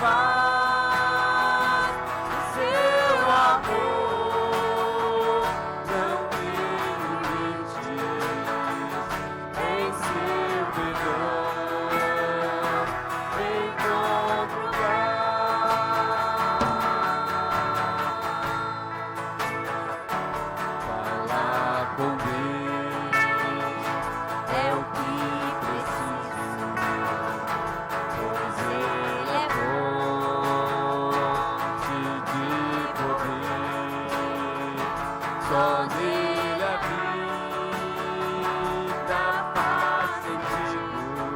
faz, o seu amor não tem limites, em seu perdão encontro paz. Falar com Deus é o que preciso, pois Ele é fonte de poder. Só nele a vida faz sentido,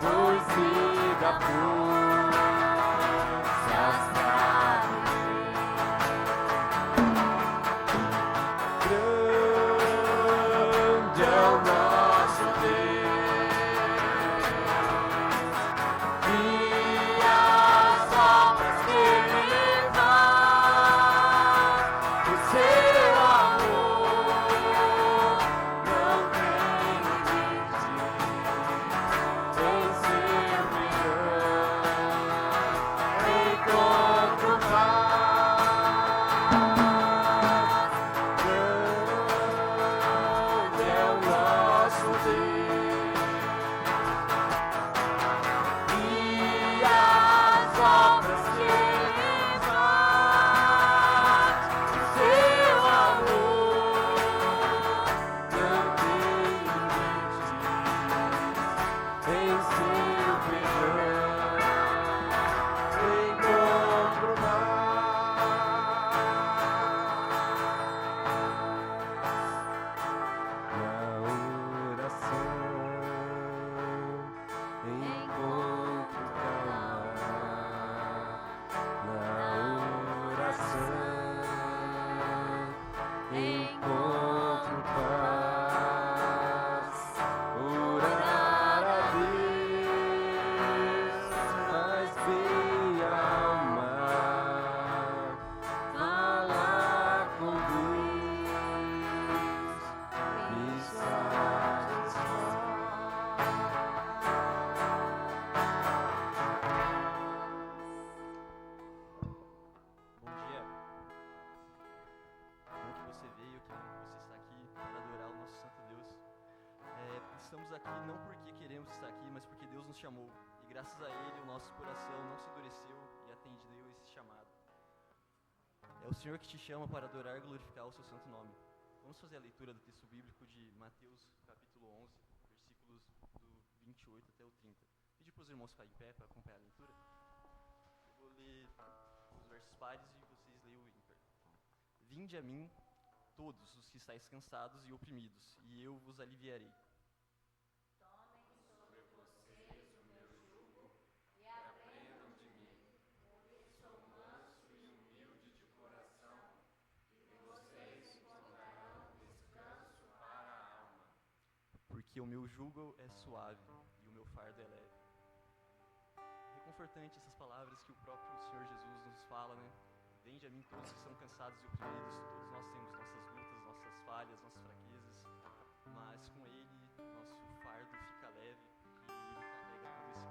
pois me dá forças pra viver. Grande é o nosso Deus, e as obras que Ele faz, o seu amor não tem limite, em seu perdão encontro paz. Grande é o nosso Deus, e as obras que Ele faz, o seu amor não tem limites, em seu perdão encontro na oração encontro paz. Orar a Deus faz bem à alma, falar com Deus me satisfaz. Bom dia. Como que você veio, que bom que você está aqui para adorar o nosso Santo Deus. Estamos aqui não porque queremos estar aqui, mas porque Deus nos chamou. E graças a Ele, o nosso coração não se endureceu e atendeu esse chamado. É o Senhor que te chama para adorar e glorificar o seu santo nome. Vamos fazer a leitura do texto bíblico de Mateus, capítulo 11, versículos do 28 até o 30. Pedir para os irmãos ficarem em pé para acompanhar a leitura. Eu vou ler os versos pares e vocês leiam o ímpar. Vinde a mim, todos os que estáis cansados e oprimidos, e eu vos aliviarei. Porque o meu jugo é suave e o meu fardo é leve. Reconfortante essas palavras que o próprio Senhor Jesus nos fala, né? Vinde a mim todos que são cansados e oprimidos. Todos nós temos nossas lutas, nossas falhas, nossas fraquezas, mas com Ele nosso fardo fica leve, porque Ele carrega todo esse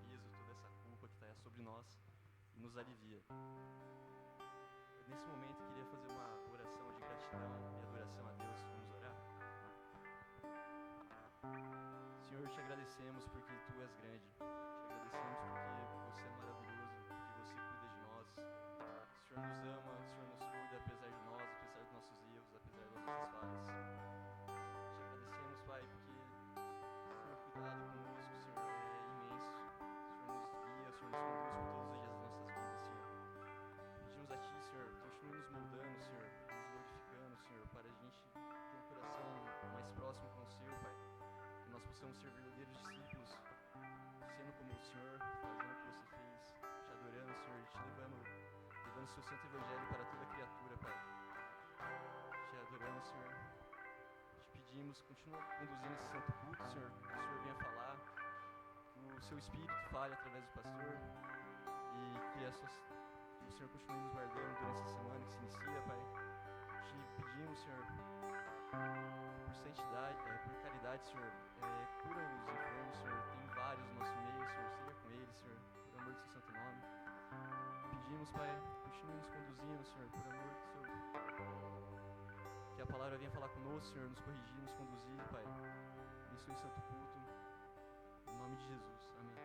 peso, toda essa culpa que está sobre nós e nos alivia. Nesse momento eu queria fazer uma oração de gratidão e adoração a Deus. Vamos orar? Senhor, te agradecemos porque Tu és grande. Te agradecemos porque Você é maravilhoso, porque Você cuida de nós. O Senhor nos ama, o Senhor nos cuida apesar de nós, apesar dos nossos erros, apesar das nossas falhas. Te agradecemos, Pai, porque o Senhor cuidado conosco, o Senhor é imenso. O Senhor nos guia, o Senhor nos conduz por todos os dias das nossas vidas, Senhor. Pedimos a Ti, Senhor, continue nos moldando, Senhor, nos glorificando, Senhor, para a gente ter um coração mais próximo com o Seu, Pai. Que nós possamos ser verdadeiros discípulos, sendo como o Senhor, fazendo o que Você fez, te adorando, Senhor, e te levando o Seu santo evangelho para toda criatura, Pai. Te adorando, Senhor. Te pedimos, continua conduzindo esse santo culto, Senhor, que o Senhor venha falar, que o Seu Espírito fale através do pastor e que o Senhor continue nos guardando durante essa semana que se inicia, Pai. Te pedimos, Senhor, por santidade, por caridade, Senhor, cura os enfermos, Senhor, tem vários no nosso meio, Senhor, seja com eles, Senhor, por amor do Seu pedimos, Pai, continue nos conduzindo, Senhor, por amor do Senhor. Que a palavra venha falar conosco, Senhor, nos corrigir, nos conduzir, Pai. Abençoe o santo culto. Em nome de Jesus. Amém.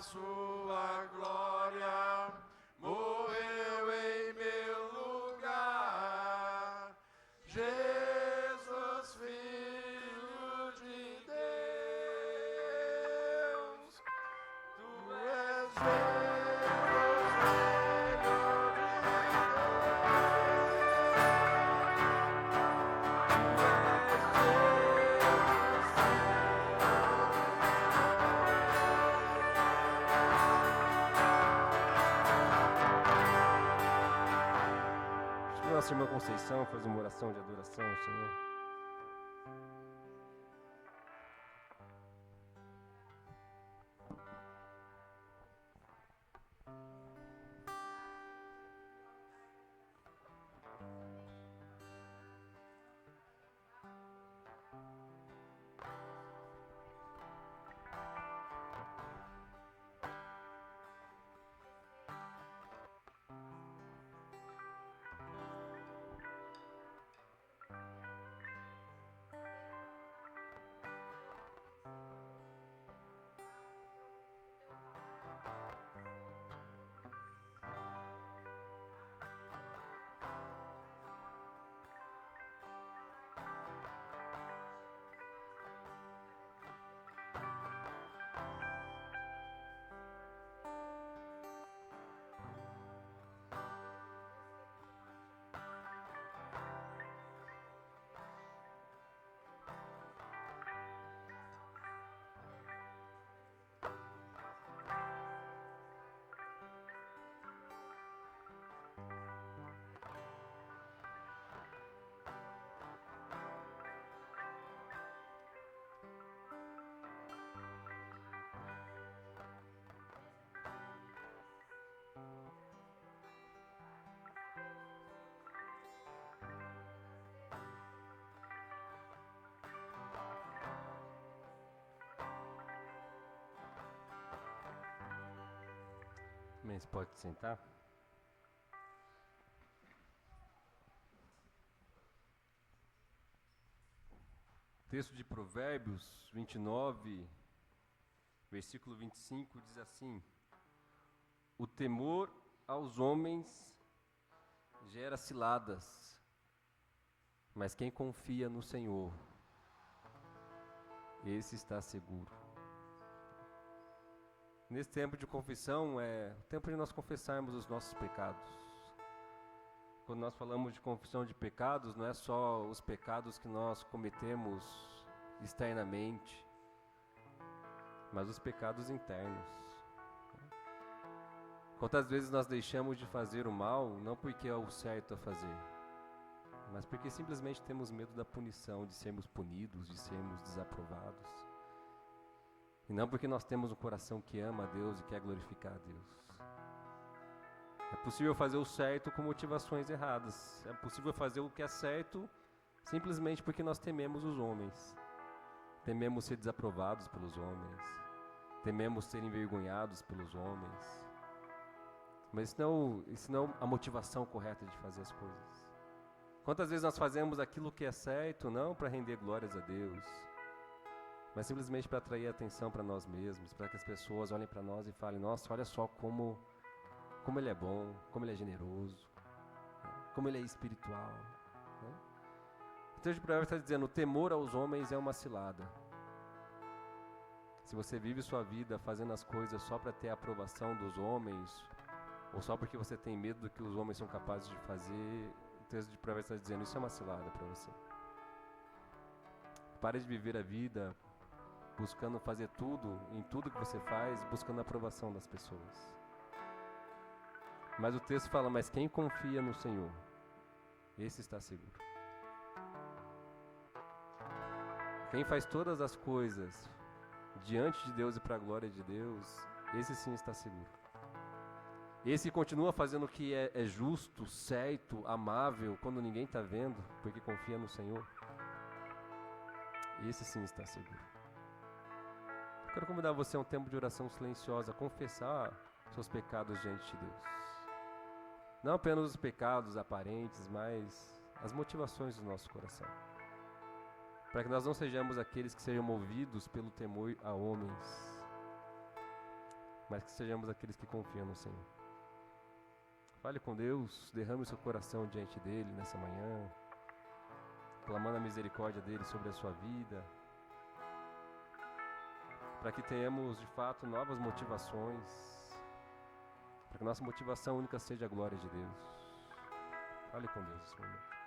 Sua glória morreu nossa irmã Conceição fazer uma oração de adoração ao Senhor. Amém. Você pode sentar? Texto de Provérbios 29, versículo 25, diz assim: o temor aos homens gera ciladas, mas quem confia no Senhor, esse está seguro. Nesse tempo de confissão é o tempo de nós confessarmos os nossos pecados. Quando nós falamos de confissão de pecados, não é só os pecados que nós cometemos externamente, mas os pecados internos. Quantas vezes nós deixamos de fazer o mal, não porque é o certo a fazer, mas porque simplesmente temos medo da punição, de sermos punidos, de sermos desaprovados. E não porque nós temos um coração que ama a Deus e quer glorificar a Deus. É possível fazer o certo com motivações erradas. É possível fazer o que é certo simplesmente porque nós tememos os homens. Tememos ser desaprovados pelos homens. Tememos ser envergonhados pelos homens. Mas isso não é a motivação correta de fazer as coisas. Quantas vezes nós fazemos aquilo que é certo, não para render glórias a Deus, mas simplesmente para atrair atenção para nós mesmos, para que as pessoas olhem para nós e falem: nossa, olha só como Ele é bom, como Ele é generoso, como Ele é espiritual. O texto de Provérbios está dizendo: o temor aos homens é uma cilada. Se você vive sua vida fazendo as coisas só para ter a aprovação dos homens, ou só porque você tem medo do que os homens são capazes de fazer, o texto de Provérbios está dizendo: isso é uma cilada para você. Pare de viver a vida buscando fazer tudo, em tudo que você faz, buscando a aprovação das pessoas. Mas o texto fala: mas quem confia no Senhor, esse está seguro. Quem faz todas as coisas diante de Deus e para a glória de Deus, esse sim está seguro. Esse continua fazendo o que é justo, certo, amável, quando ninguém está vendo, porque confia no Senhor, esse sim está seguro. Eu quero convidar você a um tempo de oração silenciosa, a confessar seus pecados diante de Deus. Não apenas os pecados aparentes, mas as motivações do nosso coração. Para que nós não sejamos aqueles que sejam movidos pelo temor a homens, mas que sejamos aqueles que confiam no Senhor. Fale com Deus, derrame o seu coração diante dEle nessa manhã, clamando a misericórdia dEle sobre a sua vida, para que tenhamos de fato novas motivações, para que nossa motivação única seja a glória de Deus. Fale com Deus nesse momento.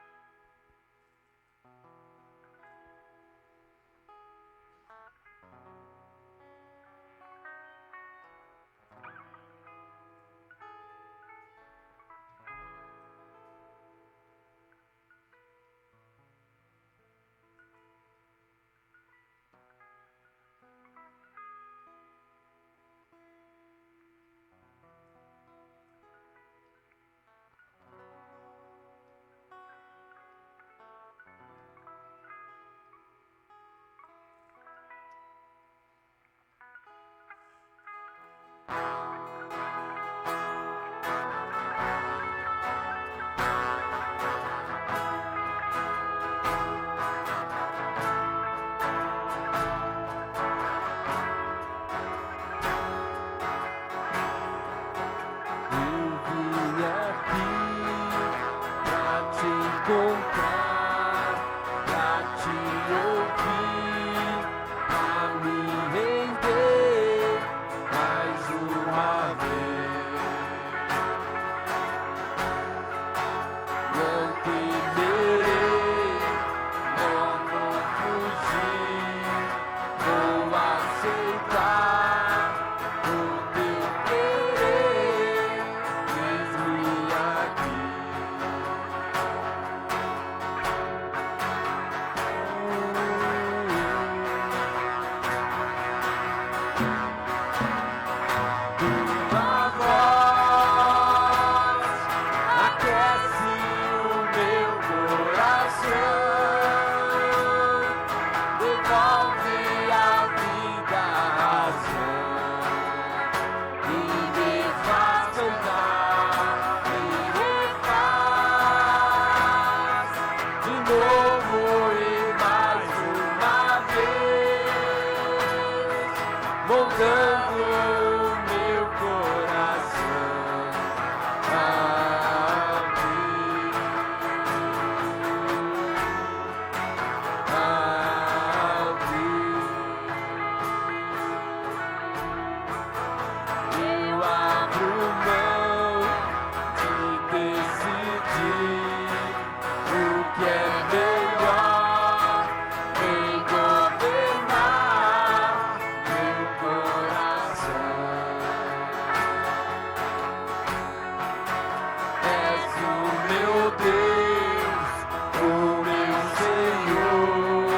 Deus, o meu Senhor,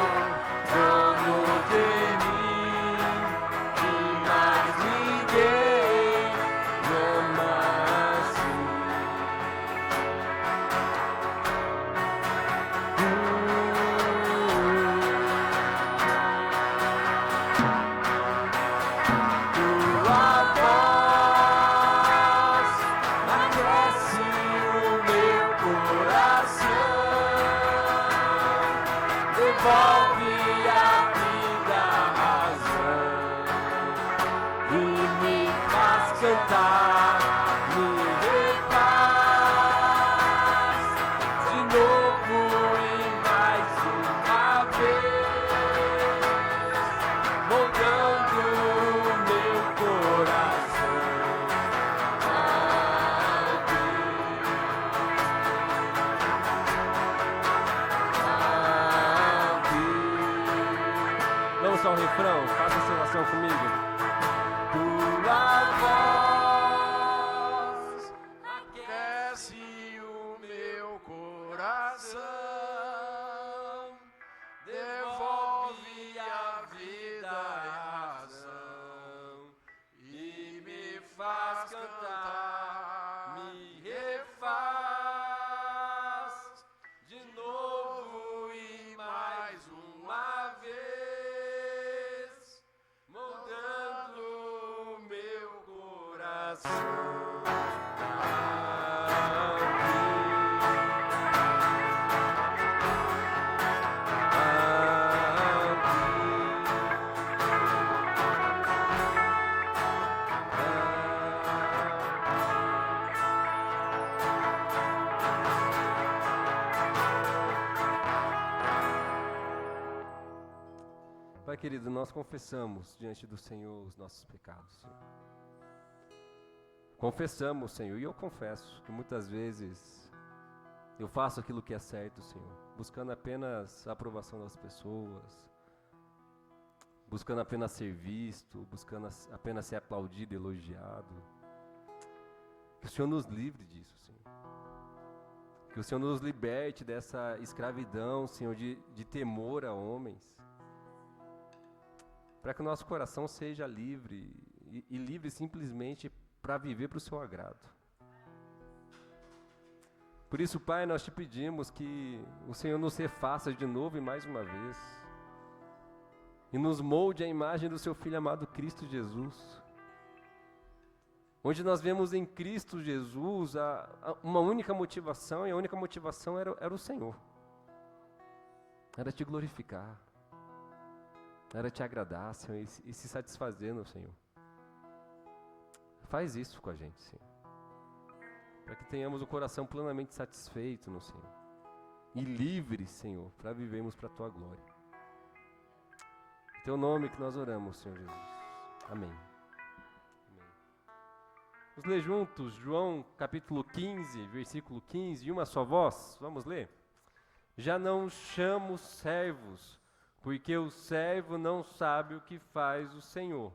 dono de mim, que mais ninguém me ama assim. Tua voz aquece o meu coração, devolve a vida, a razão, e me faz cantar, me refaz de novo e mais uma vez, moldando o meu coração. Vamos ao refrão, faça essa oração comigo. Tua voz aquece o meu coração, devolve a vida e a razão, e me faz cantar, me refaz de novo e mais uma vez, moldando o meu coração. Pai querido, nós confessamos diante do Senhor os nossos pecados, Senhor. Confessamos, Senhor, e eu confesso que muitas vezes eu faço aquilo que é certo, Senhor, buscando apenas a aprovação das pessoas, buscando apenas ser visto, buscando apenas ser aplaudido, elogiado. Que o Senhor nos livre disso, Senhor. Que o Senhor nos liberte dessa escravidão, Senhor, de temor a homens. Para que o nosso coração seja livre, e livre simplesmente para viver para o seu agrado. Por isso, Pai, nós te pedimos que o Senhor nos refaça de novo e mais uma vez, e nos molde a imagem do seu Filho amado Cristo Jesus, onde nós vemos em Cristo Jesus uma única motivação, e a única motivação era o Senhor, era te glorificar, era te agradar, Senhor, e se satisfazer no Senhor. Faz isso com a gente, Senhor, para que tenhamos o coração plenamente satisfeito no Senhor e livre, Senhor, para vivermos para a Tua glória. Em Teu nome que nós oramos, Senhor Jesus. Amém. Amém. Vamos ler juntos João capítulo 15, versículo 15, em uma só voz. Vamos ler? Já não chamo servos, porque o servo não sabe o que faz o Senhor.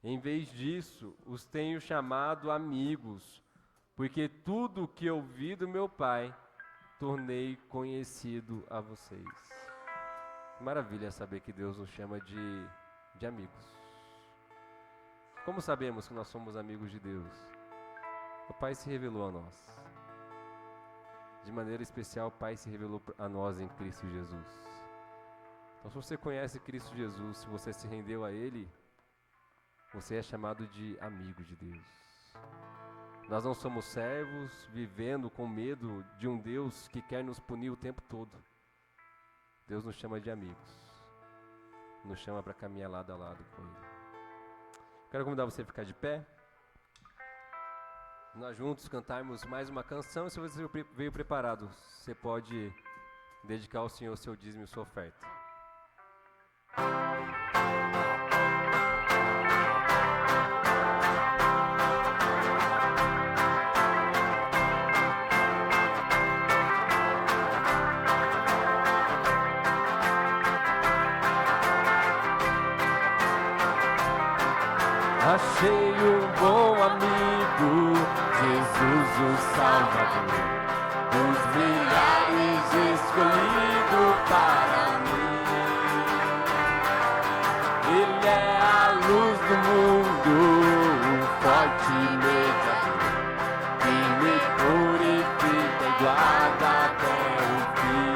Em vez disso, os tenho chamado amigos, porque tudo o que ouvi do meu Pai, tornei conhecido a vocês. Maravilha saber que Deus nos chama de amigos. Como sabemos que nós somos amigos de Deus? O Pai se revelou a nós. De maneira especial, o Pai se revelou a nós em Cristo Jesus. Então, se você conhece Cristo Jesus, se você se rendeu a Ele, você é chamado de amigo de Deus. Nós não somos servos vivendo com medo de um Deus que quer nos punir o tempo todo. Deus nos chama de amigos. Nos chama para caminhar lado a lado com Ele. Quero convidar você a ficar de pé. Nós juntos cantarmos mais uma canção. E se você veio preparado, você pode dedicar ao Senhor o seu dízimo e sua oferta. Achei um bom amigo, Jesus o Salvador. dos milhares escolhido para mim. Ele é a luz do mundo, o forte mediador, que me purifica e guarda até o fim.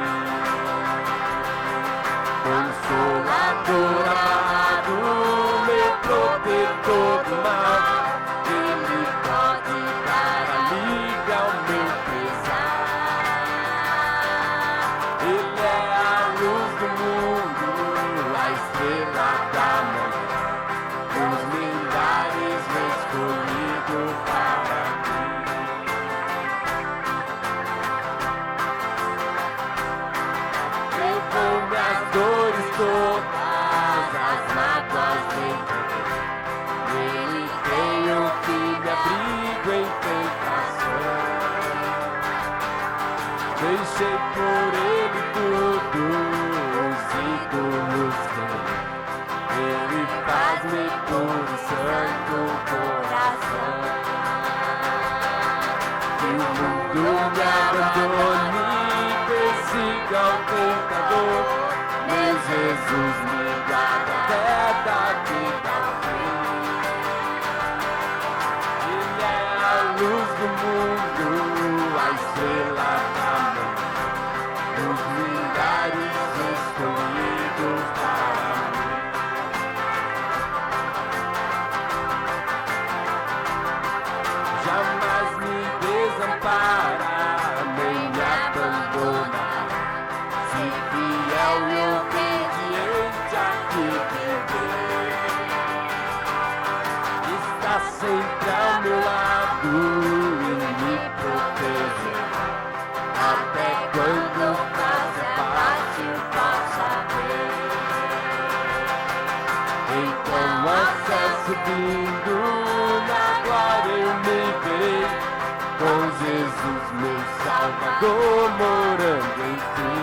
Consolador amado, meu protetor do mal, Ele pode dar alívio ao meu pesar. Ele é a luz do mundo, a estrela da manhã, os milhares escolhidos para mim. Levou minhas dores todas, as mágoas dentro. Nele tenho que me abrigo em tentação. Deixei por ele tudo, os ídolos também. Ele faz-me puro, santo coração. Que o mundo me abandone, persiga o tentador. Meu Jesus me guarda até daqui da frente. Ele é a luz do mundo, a estrela da manhã, os milhares escolhidos para mim. Jamais me desampara, nem me abandona. Se fiel e obediente aqui viver, está sempre ao meu lado e me protege. Até quando faça fácil possa ver. Então ao céu subindo, na glória eu me verei, com Jesus meu Salvador morando em ti.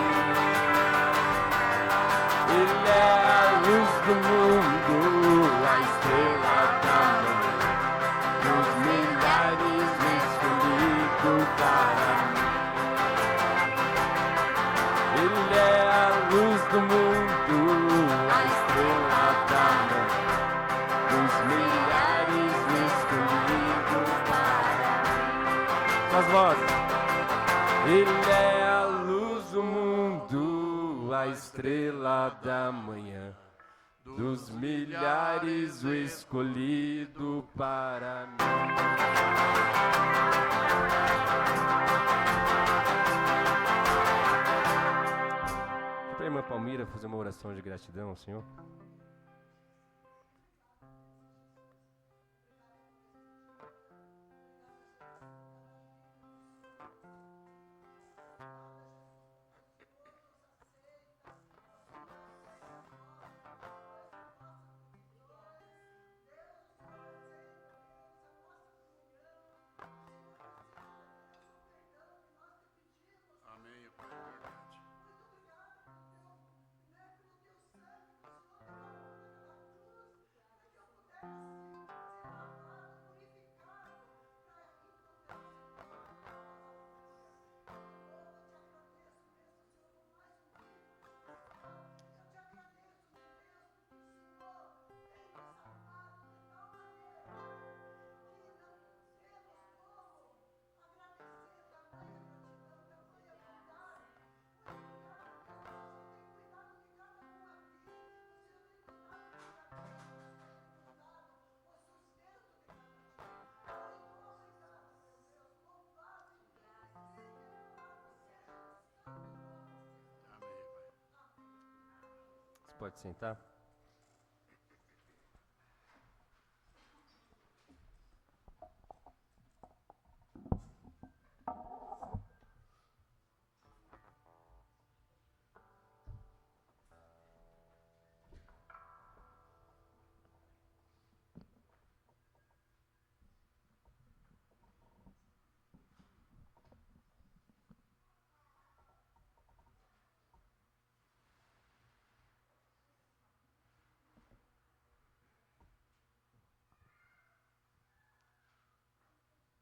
Ele é a luz do mundo, a estrela da manhã, os milhares escolhidos para mim. Ele é a luz do mundo, a estrela da manhã, os milhares escolhidos para mim. As vozes. Ele é a luz do mundo, a estrela da manhã, dos milhares o escolhido para mim. Para a irmã Palmira fazer uma oração de gratidão ao Senhor. Amém, Pai, é verdade. Você pode sentar?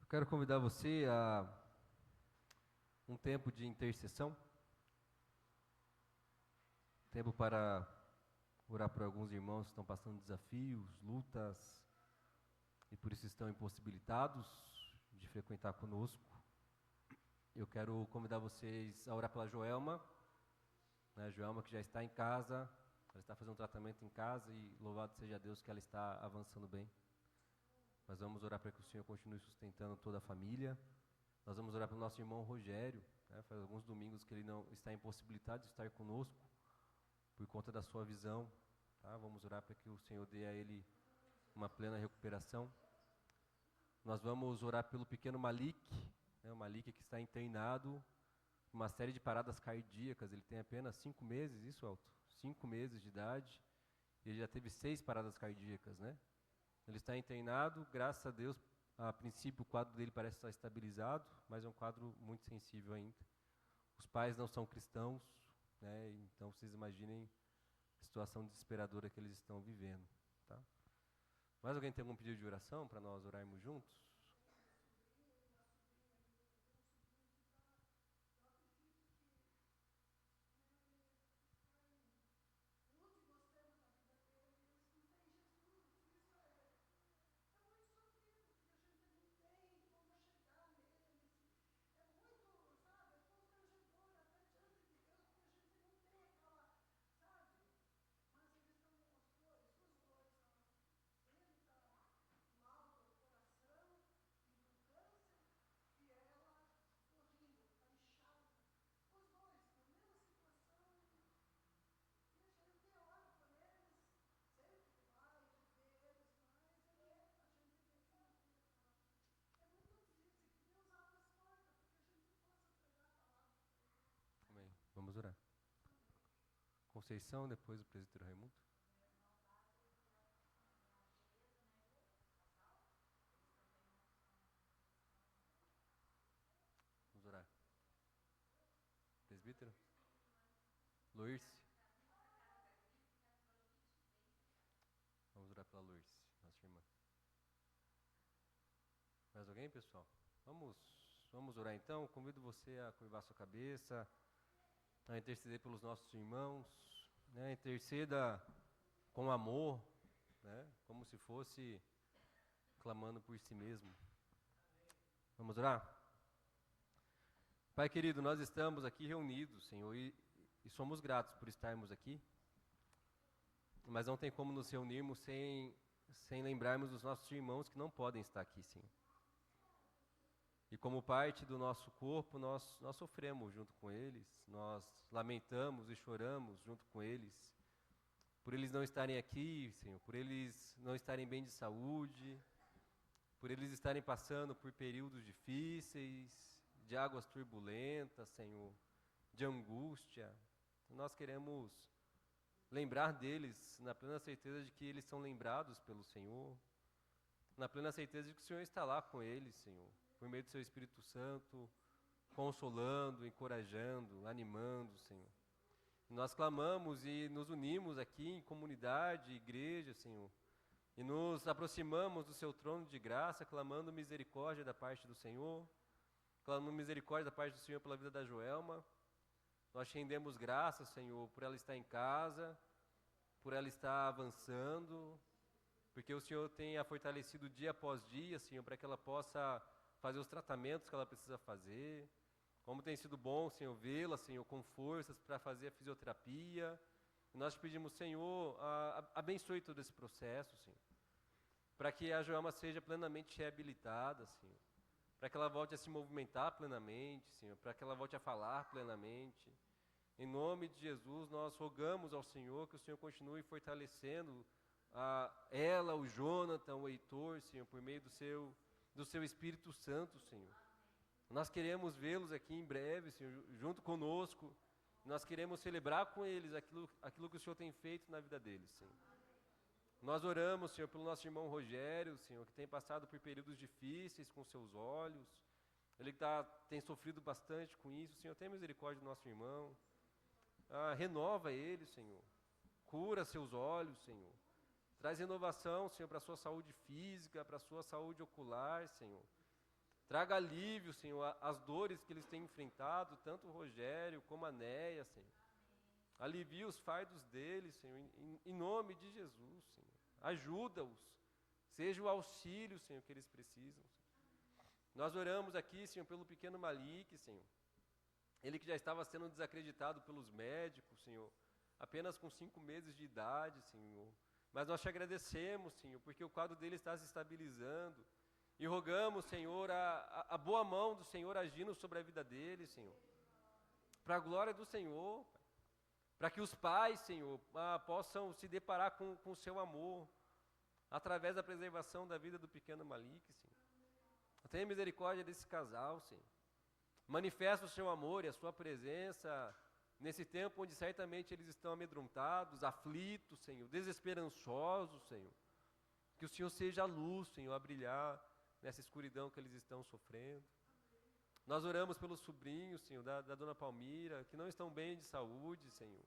Quero convidar você a um tempo de intercessão, tempo para orar por alguns irmãos que estão passando desafios, lutas, e por isso estão impossibilitados de frequentar conosco. Eu quero convidar vocês a orar pela Joelma, né? Joelma que já está em casa, ela está fazendo um tratamento em casa e louvado seja Deus que ela está avançando bem. Nós vamos orar para que o Senhor continue sustentando toda a família. Nós vamos orar pelo nosso irmão Rogério, né? Faz alguns domingos que ele não está impossibilitado de estar conosco por conta da sua visão, tá? Vamos orar para que o Senhor dê a ele uma plena recuperação. Nós vamos orar pelo pequeno Malik, né? O Malik que está internado, uma série de paradas cardíacas. Ele tem apenas 5 meses, isso, Elton? 5 meses de idade, e ele já teve 6 paradas cardíacas, né? Ele está internado, graças a Deus, a princípio o quadro dele parece estar estabilizado, mas é um quadro muito sensível ainda. Os pais não são cristãos, né? Então vocês imaginem a situação desesperadora que eles estão vivendo, tá? Mais alguém tem algum pedido de oração para nós orarmos juntos? Amém. Vamos orar. Conceição, depois o presbítero Raimundo. Vamos orar. Presbítero? Loirce? Vamos orar pela Loirce, nossa irmã. Mais alguém, pessoal? Vamos orar então. Convido você a curvar sua cabeça, a interceder pelos nossos irmãos, né? Interceda com amor, né? Como se fosse clamando por si mesmo. Vamos orar? Pai querido, nós estamos aqui reunidos, Senhor, e somos gratos por estarmos aqui, mas não tem como nos reunirmos sem lembrarmos dos nossos irmãos que não podem estar aqui, Senhor. E como parte do nosso corpo, nós sofremos junto com eles, nós lamentamos e choramos junto com eles, por eles não estarem aqui, Senhor, por eles não estarem bem de saúde, por eles estarem passando por períodos difíceis, de águas turbulentas, Senhor, de angústia. Nós queremos lembrar deles na plena certeza de que eles são lembrados pelo Senhor, na plena certeza de que o Senhor está lá com eles, Senhor, por meio do Seu Espírito Santo, consolando, encorajando, animando, Senhor. E nós clamamos e nos unimos aqui em comunidade, igreja, Senhor, e nos aproximamos do Seu trono de graça, clamando misericórdia da parte do Senhor, clamando misericórdia da parte do Senhor pela vida da Joelma. Nós te rendemos graças, Senhor, por ela estar em casa, por ela estar avançando, porque o Senhor tem a fortalecido dia após dia, Senhor, para que ela possa fazer os tratamentos que ela precisa fazer. Como tem sido bom, Senhor, vê-la, Senhor, com forças para fazer a fisioterapia. E nós te pedimos, Senhor, abençoe todo esse processo, Senhor, para que a Joelma seja plenamente reabilitada, Senhor, para que ela volte a se movimentar plenamente, Senhor, para que ela volte a falar plenamente. Em nome de Jesus, nós rogamos ao Senhor que o Senhor continue fortalecendo ela, o Jonathan, o Heitor, Senhor, por meio do seu Espírito Santo, Senhor. Nós queremos vê-los aqui em breve, Senhor, junto conosco. Nós queremos celebrar com eles aquilo que o Senhor tem feito na vida deles, Senhor. Nós oramos, Senhor, pelo nosso irmão Rogério, Senhor, que tem passado por períodos difíceis com seus olhos. Ele tem sofrido bastante com isso. Senhor, tenha misericórdia do nosso irmão. Renova ele, Senhor. Cura seus olhos, Senhor. Traz renovação, Senhor, para a sua saúde física, para a sua saúde ocular, Senhor. Traga alívio, Senhor, às dores que eles têm enfrentado, tanto o Rogério como a Néia, Senhor. Alivia os fardos deles, Senhor, em nome de Jesus, Senhor. Ajuda-os. Seja o auxílio, Senhor, que eles precisam, Senhor. Nós oramos aqui, Senhor, pelo pequeno Malik, Senhor. Ele que já estava sendo desacreditado pelos médicos, Senhor, apenas com 5 meses de idade, Senhor. Mas nós te agradecemos, Senhor, porque o quadro dele está se estabilizando. E rogamos, Senhor, a boa mão do Senhor agindo sobre a vida dele, Senhor. Para a glória do Senhor, para que os pais, Senhor, possam se deparar com o seu amor, através da preservação da vida do pequeno Malik, Senhor. Tenha misericórdia desse casal, Senhor. Manifesta o seu amor e a sua presença nesse tempo onde certamente eles estão amedrontados, aflitos, Senhor, desesperançosos, Senhor. Que o Senhor seja a luz, Senhor, a brilhar nessa escuridão que eles estão sofrendo. Nós oramos pelos sobrinhos, Senhor, da dona Palmira, que não estão bem de saúde, Senhor.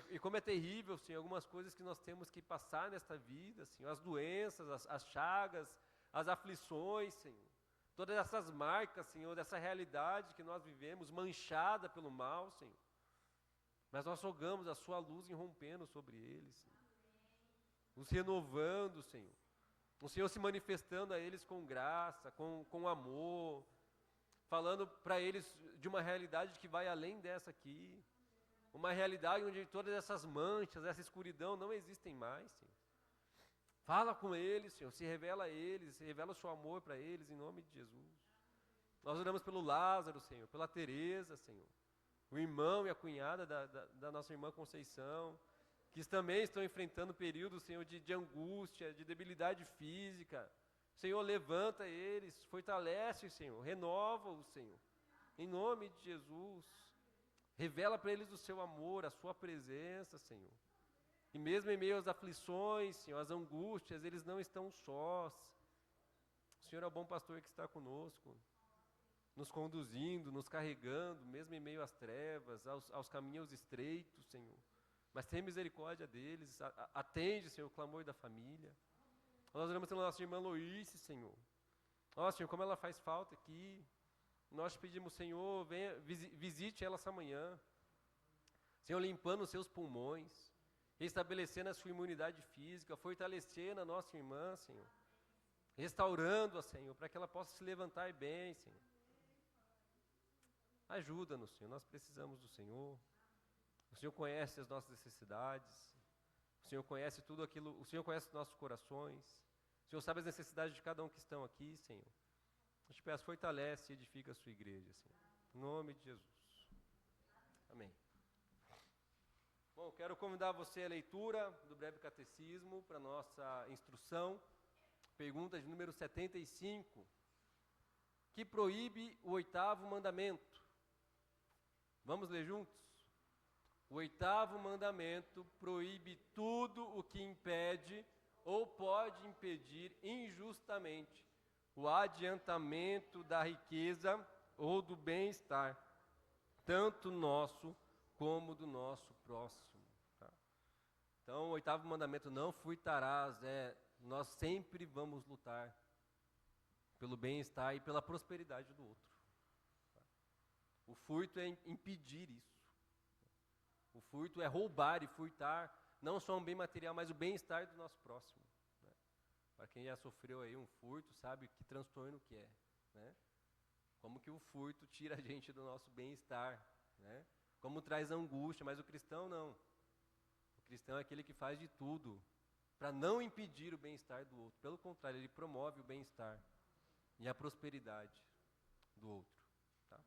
E como é terrível, Senhor, algumas coisas que nós temos que passar nesta vida, Senhor, as doenças, as chagas, as aflições, Senhor. Todas essas marcas, Senhor, dessa realidade que nós vivemos, manchada pelo mal, Senhor. Mas nós rogamos a sua luz irrompendo sobre eles, Senhor. Os renovando, Senhor. O Senhor se manifestando a eles com graça, com amor, falando para eles de uma realidade que vai além dessa aqui. Uma realidade onde todas essas manchas, essa escuridão não existem mais, Senhor. Fala com eles, Senhor, se revela a eles, se revela o seu amor para eles, em nome de Jesus. Nós oramos pelo Lázaro, Senhor, pela Tereza, Senhor, o irmão e a cunhada da nossa irmã Conceição, que também estão enfrentando períodos, Senhor, de angústia, de debilidade física. Senhor, levanta eles, fortalece, Senhor, renova-os, Senhor, em nome de Jesus. Revela para eles o seu amor, a sua presença, Senhor. E mesmo em meio às aflições, Senhor, às angústias, eles não estão sós. O Senhor é o bom pastor que está conosco, nos conduzindo, nos carregando, mesmo em meio às trevas, aos caminhos estreitos, Senhor. Mas tem misericórdia deles, atende, Senhor, o clamor da família. Nós oramos pela nossa irmã Loíce, Senhor. Ó, Senhor, como ela faz falta aqui. Nós pedimos, Senhor, venha, visite ela essa manhã. Senhor, limpando os seus pulmões, restabelecendo a sua imunidade física, fortalecendo a nossa irmã, Senhor. Restaurando-a, Senhor, para que ela possa se levantar bem, Senhor. Ajuda-nos, Senhor, nós precisamos do Senhor. O Senhor conhece as nossas necessidades. O Senhor conhece tudo aquilo, o Senhor conhece os nossos corações. O Senhor sabe as necessidades de cada um que estão aqui, Senhor. Eu te peço, fortalece e edifica a sua igreja, Senhor. Em nome de Jesus. Amém. Bom, quero convidar você à leitura do breve catecismo para nossa instrução. Pergunta de número 75. Que proíbe o 8º mandamento? Vamos ler juntos? O 8º mandamento proíbe tudo o que impede ou pode impedir injustamente o adiantamento da riqueza ou do bem-estar, tanto nosso como do nosso próximo. Tá? Então, o 8º mandamento, não furtarás, nós sempre vamos lutar pelo bem-estar e pela prosperidade do outro. Tá? O furto é impedir isso. O furto é roubar e furtar não só um bem material, mas o bem-estar do nosso próximo. Né? Para quem já sofreu aí um furto, sabe que transtorno que é. Né? Como que o furto tira a gente do nosso bem-estar. Né? Como traz angústia, mas o cristão não. O cristão é aquele que faz de tudo para não impedir o bem-estar do outro. Pelo contrário, ele promove o bem-estar e a prosperidade do outro. Tá?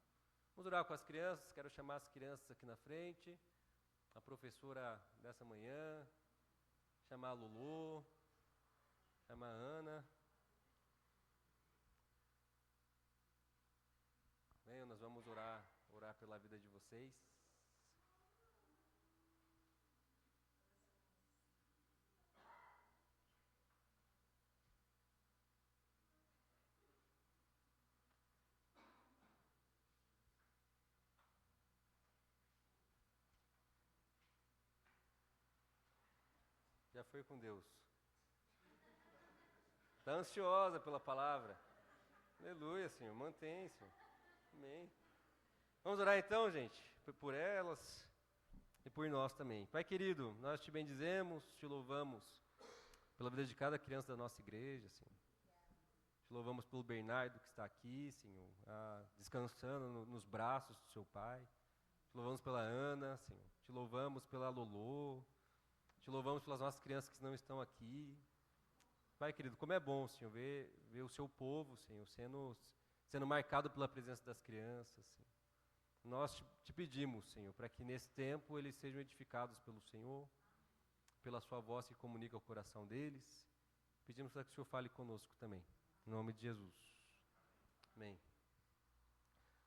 Vamos orar com as crianças, quero chamar as crianças aqui na frente. A professora dessa manhã, chamar a Lulu, chamar a Ana. Venham, nós vamos orar pela vida de vocês. Já foi com Deus. Está ansiosa pela palavra. Aleluia, Senhor. Mantém, Senhor. Amém. Vamos orar então, gente, por elas e por nós também. Pai querido, nós te bendizemos, te louvamos pela vida de cada criança da nossa igreja, Senhor. Te louvamos pelo Bernardo que está aqui, Senhor, descansando nos braços do seu pai. Te louvamos pela Ana, Senhor. Te louvamos pela Lolô. Te louvamos pelas nossas crianças que não estão aqui. Pai querido, como é bom, Senhor, ver o seu povo, Senhor, sendo marcado pela presença das crianças, Senhor. Nós te pedimos, Senhor, para que nesse tempo eles sejam edificados pelo Senhor, pela sua voz que comunica o coração deles. Pedimos para que o Senhor fale conosco também, em nome de Jesus. Amém.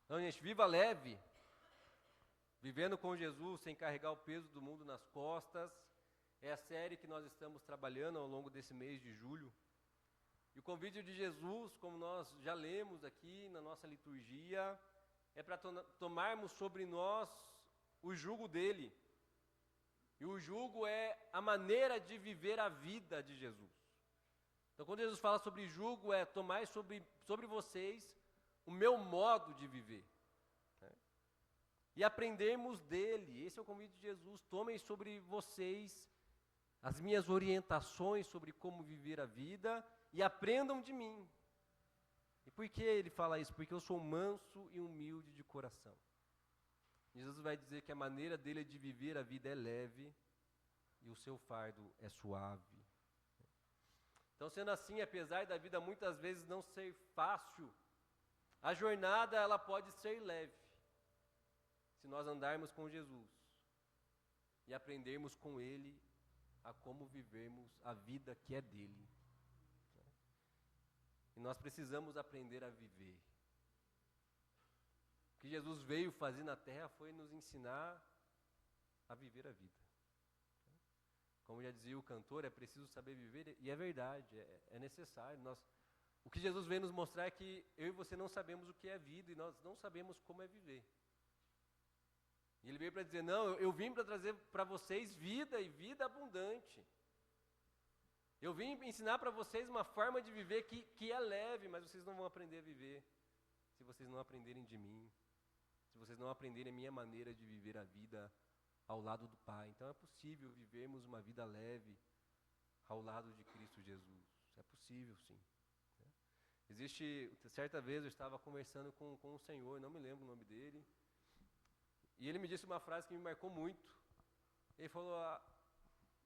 Então, gente, viva leve, vivendo com Jesus, sem carregar o peso do mundo nas costas. É a série que nós estamos trabalhando ao longo desse mês de julho. E o convite de Jesus, como nós já lemos aqui na nossa liturgia, é para tomarmos sobre nós o jugo dele. E o jugo é a maneira de viver a vida de Jesus. Então, quando Jesus fala sobre jugo, é tomar sobre vocês o meu modo de viver. Né? E aprendermos dele. Esse é o convite de Jesus. Tomem sobre vocês as minhas orientações sobre como viver a vida e aprendam de mim. E por que ele fala isso? Porque eu sou manso e humilde de coração. Jesus vai dizer que a maneira dele de viver a vida é leve e o seu fardo é suave. Então, sendo assim, apesar da vida muitas vezes não ser fácil, a jornada ela pode ser leve, se nós andarmos com Jesus e aprendermos com ele a como vivermos a vida que é dele. E nós precisamos aprender a viver. O que Jesus veio fazer na terra foi nos ensinar a viver a vida. Como já dizia o cantor, é preciso saber viver, e é verdade, é necessário. O que Jesus veio nos mostrar é que eu e você não sabemos o que é vida, e nós não sabemos como é viver. E ele veio para dizer, não, eu vim para trazer para vocês vida e vida abundante. Eu vim ensinar para vocês uma forma de viver que é leve, mas vocês não vão aprender a viver se vocês não aprenderem de mim, se vocês não aprenderem a minha maneira de viver a vida ao lado do Pai. Então é possível vivermos uma vida leve ao lado de Cristo Jesus. É possível, sim. Certa vez eu estava conversando com o Senhor, não me lembro o nome dele, e ele me disse uma frase que me marcou muito. Ele falou,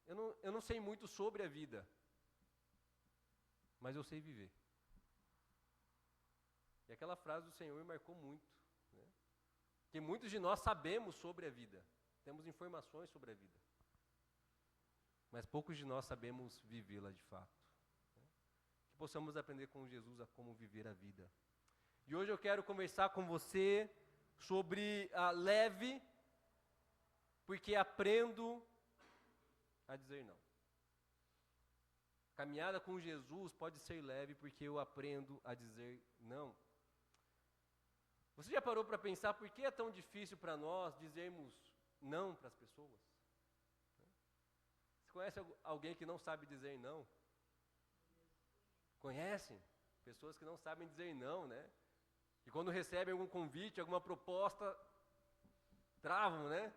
eu não sei muito sobre a vida, mas eu sei viver. E aquela frase do Senhor me marcou muito. Né? Porque muitos de nós sabemos sobre a vida, temos informações sobre a vida, mas poucos de nós sabemos vivê-la de fato. Né? Que possamos aprender com Jesus a como viver a vida. E hoje eu quero conversar com você sobre a leve, porque aprendo a dizer não. Caminhada com Jesus pode ser leve porque eu aprendo a dizer não. Você já parou para pensar por que é tão difícil para nós dizermos não para as pessoas? Você conhece alguém que não sabe dizer não? Conhecem? Pessoas que não sabem dizer não, né? E quando recebem algum convite, alguma proposta, travam, né?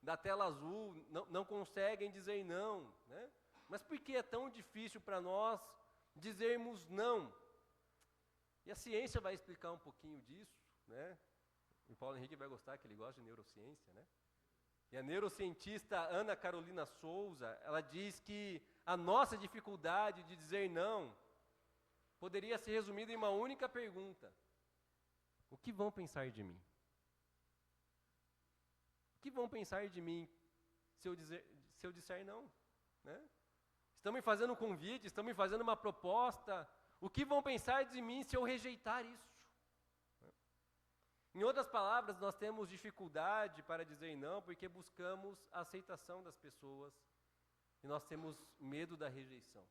Da tela azul, não conseguem dizer não, né? Mas por que é tão difícil para nós dizermos não? E a ciência vai explicar um pouquinho disso, né? E o Paulo Henrique vai gostar, que ele gosta de neurociência, né? E a neurocientista Ana Carolina Souza, ela diz que a nossa dificuldade de dizer não poderia ser resumida em uma única pergunta: o que vão pensar de mim? O que vão pensar de mim se eu disser não? Né? Estão me fazendo um convite, estão me fazendo uma proposta. O que vão pensar de mim se eu rejeitar isso? Em outras palavras, nós temos dificuldade para dizer não porque buscamos a aceitação das pessoas e nós temos medo da rejeição.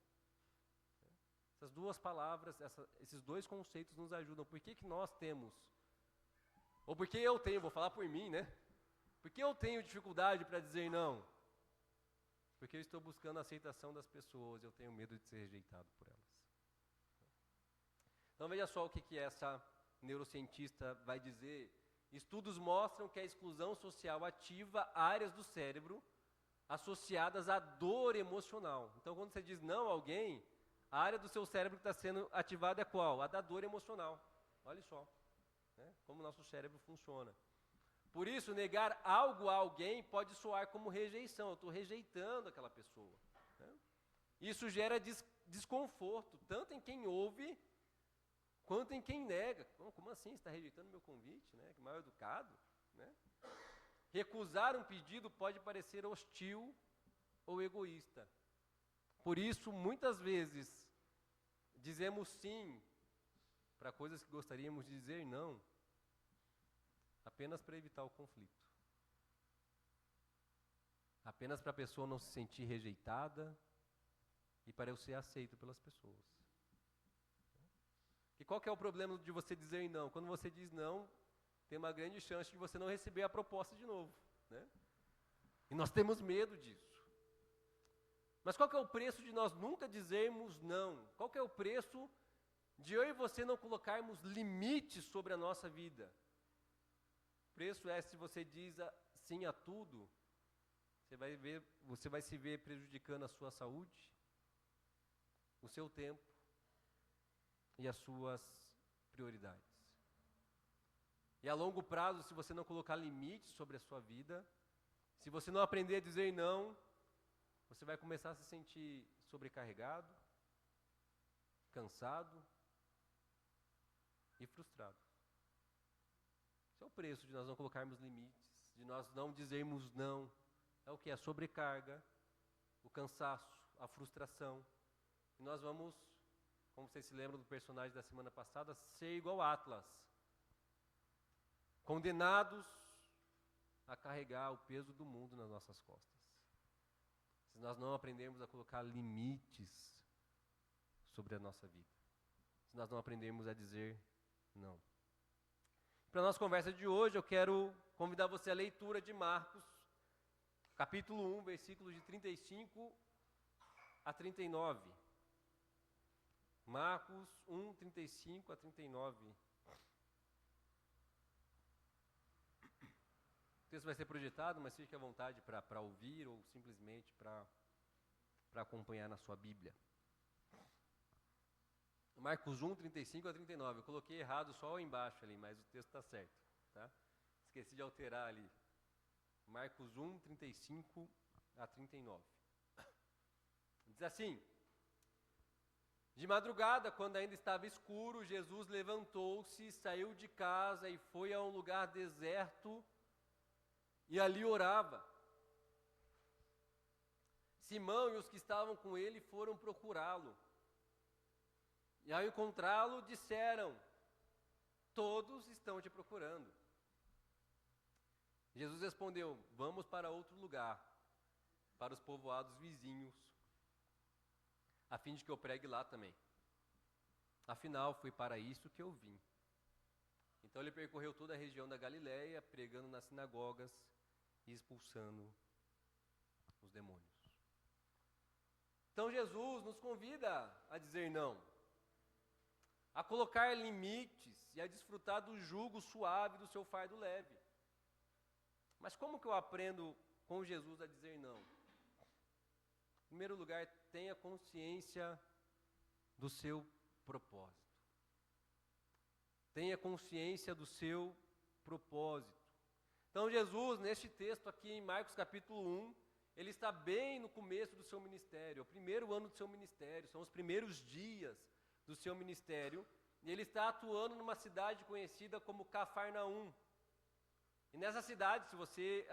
Essas duas palavras, esses dois conceitos nos ajudam. Por que nós temos, ou por que eu tenho, vou falar por mim, né? Por que eu tenho dificuldade para dizer não? Porque eu estou buscando a aceitação das pessoas, eu tenho medo de ser rejeitado por elas. Então veja só o que essa neurocientista vai dizer. Estudos mostram que a exclusão social ativa áreas do cérebro associadas à dor emocional. Então quando você diz não a alguém, a área do seu cérebro que está sendo ativada é qual? A da dor emocional. Olha só, né, como o nosso cérebro funciona. Por isso, negar algo a alguém pode soar como rejeição. Eu estou rejeitando aquela pessoa. Né? Isso gera desconforto, tanto em quem ouve, quanto em quem nega. Como assim? Você está rejeitando meu convite? Né? Que mal educado. Né? Recusar um pedido pode parecer hostil ou egoísta. Por isso, muitas vezes, dizemos sim para coisas que gostaríamos de dizer não, apenas para evitar o conflito. Apenas para a pessoa não se sentir rejeitada e para eu ser aceito pelas pessoas. E qual que é o problema de você dizer não? Quando você diz não, tem uma grande chance de você não receber a proposta de novo. Né? E nós temos medo disso. Mas qual que é o preço de nós nunca dizermos não? Qual que é o preço de eu e você não colocarmos limites sobre a nossa vida? O preço é, se você diz sim a tudo, você vai se ver prejudicando a sua saúde, o seu tempo e as suas prioridades. E a longo prazo, se você não colocar limites sobre a sua vida, se você não aprender a dizer não, você vai começar a se sentir sobrecarregado, cansado e frustrado. Esse é o preço de nós não colocarmos limites, de nós não dizermos não. É o que? A sobrecarga, o cansaço, a frustração. E nós vamos, como vocês se lembram do personagem da semana passada, ser igual Atlas. Condenados a carregar o peso do mundo nas nossas costas. Se nós não aprendermos a colocar limites sobre a nossa vida. Se nós não aprendermos a dizer não. Para a nossa conversa de hoje, eu quero convidar você à leitura de Marcos, capítulo 1, versículos de 35 a 39. Marcos 1, 35 a 39. O texto vai ser projetado, mas fique à vontade para ouvir ou simplesmente para acompanhar na sua Bíblia. Marcos 1, 35 a 39. Eu coloquei errado só embaixo ali, mas o texto está certo. Tá? Esqueci de alterar ali. Marcos 1, 35 a 39. Diz assim: de madrugada, quando ainda estava escuro, Jesus levantou-se, saiu de casa e foi a um lugar deserto e ali orava. Simão e os que estavam com ele foram procurá-lo. E ao encontrá-lo, disseram: todos estão te procurando. Jesus respondeu: vamos para outro lugar, para os povoados vizinhos, a fim de que eu pregue lá também. Afinal, foi para isso que eu vim. Então ele percorreu toda a região da Galileia, pregando nas sinagogas e expulsando os demônios. Então Jesus nos convida a dizer não, a colocar limites e a desfrutar do jugo suave do seu fardo leve. Mas como que eu aprendo com Jesus a dizer não? Em primeiro lugar, tenha consciência do seu propósito. Tenha consciência do seu propósito. Então Jesus, neste texto aqui em Marcos capítulo 1, ele está bem no começo do seu ministério, é o primeiro ano do seu ministério, são os primeiros dias do seu ministério, e ele está atuando numa cidade conhecida como Cafarnaum. E nessa cidade, se você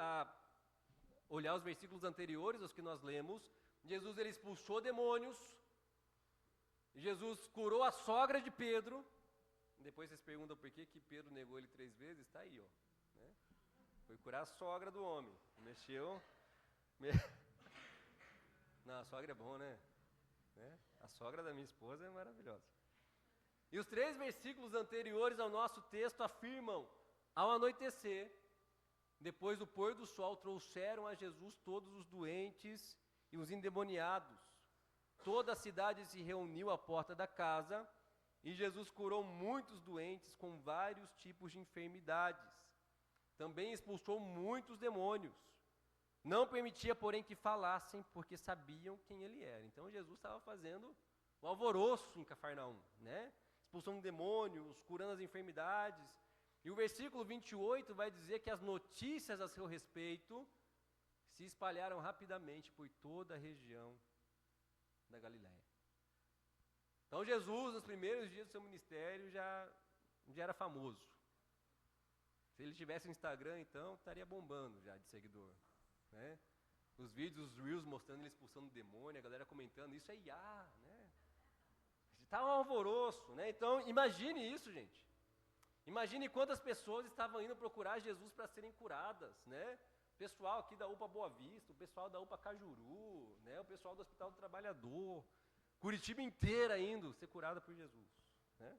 olhar os versículos anteriores aos que nós lemos, Jesus ele expulsou demônios, Jesus curou a sogra de Pedro. Depois vocês perguntam por que Pedro negou ele 3 vezes, está aí, ó. Né? Foi curar a sogra do homem, mexeu. Não, a sogra é bom, né? A sogra da minha esposa é maravilhosa. E os 3 versículos anteriores ao nosso texto afirmam: ao anoitecer, depois do pôr do sol, trouxeram a Jesus todos os doentes e os endemoniados. Toda a cidade se reuniu à porta da casa E Jesus curou muitos doentes com vários tipos de enfermidades. Também expulsou muitos demônios. Não permitia, porém, que falassem, porque sabiam quem ele era. Então Jesus estava fazendo um alvoroço em Cafarnaum, né? Expulsando demônios, curando as enfermidades. E o versículo 28 vai dizer que as notícias a seu respeito se espalharam rapidamente por toda a região da Galiléia. Então Jesus, nos primeiros dias do seu ministério, já era famoso. Se ele tivesse um Instagram, então, estaria bombando já de seguidor, né? Os vídeos, os reels mostrando ele expulsando o demônio, a galera comentando, isso é IA, né? Está um alvoroço, né? Então, imagine isso, gente. Imagine quantas pessoas estavam indo procurar Jesus para serem curadas, né? O pessoal aqui da UPA Boa Vista, o pessoal da UPA Cajuru, né? O pessoal do Hospital do Trabalhador, Curitiba inteira indo ser curada por Jesus, né?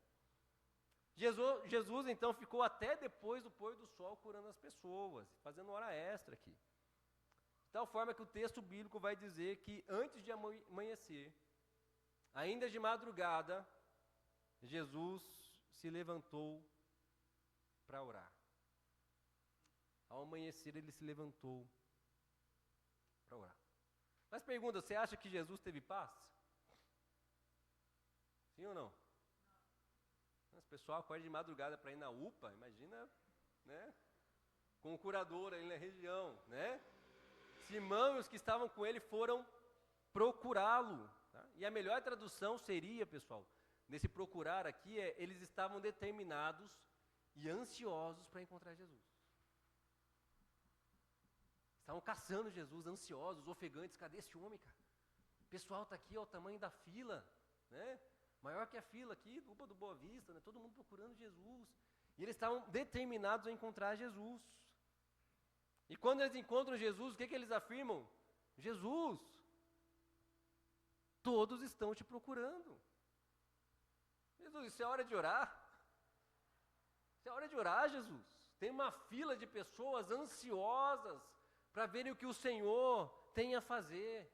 Jesus, então, ficou até depois do pôr do sol curando as pessoas, fazendo hora extra aqui. De tal forma que o texto bíblico vai dizer que antes de amanhecer, ainda de madrugada, Jesus se levantou para orar. Ao amanhecer, ele se levantou para orar. Mas pergunta, você acha que Jesus teve paz? Sim ou não? Mas o pessoal acorda de madrugada para ir na UPA, imagina, né? Com o curador ali na região, né? Simão e os que estavam com ele foram procurá-lo. Tá? E a melhor tradução seria, pessoal, nesse procurar aqui, eles estavam determinados e ansiosos para encontrar Jesus. Estavam caçando Jesus, ansiosos, ofegantes. Cadê esse homem, cara? O pessoal está aqui, ó, o tamanho da fila, né? Maior que a fila aqui, UPA do Boa Vista, né? Todo mundo procurando Jesus. E eles estavam determinados a encontrar Jesus. E quando eles encontram Jesus, o que eles afirmam? Jesus, todos estão te procurando. Jesus, isso é hora de orar. Isso é hora de orar, Jesus. Tem uma fila de pessoas ansiosas para verem o que o Senhor tem a fazer.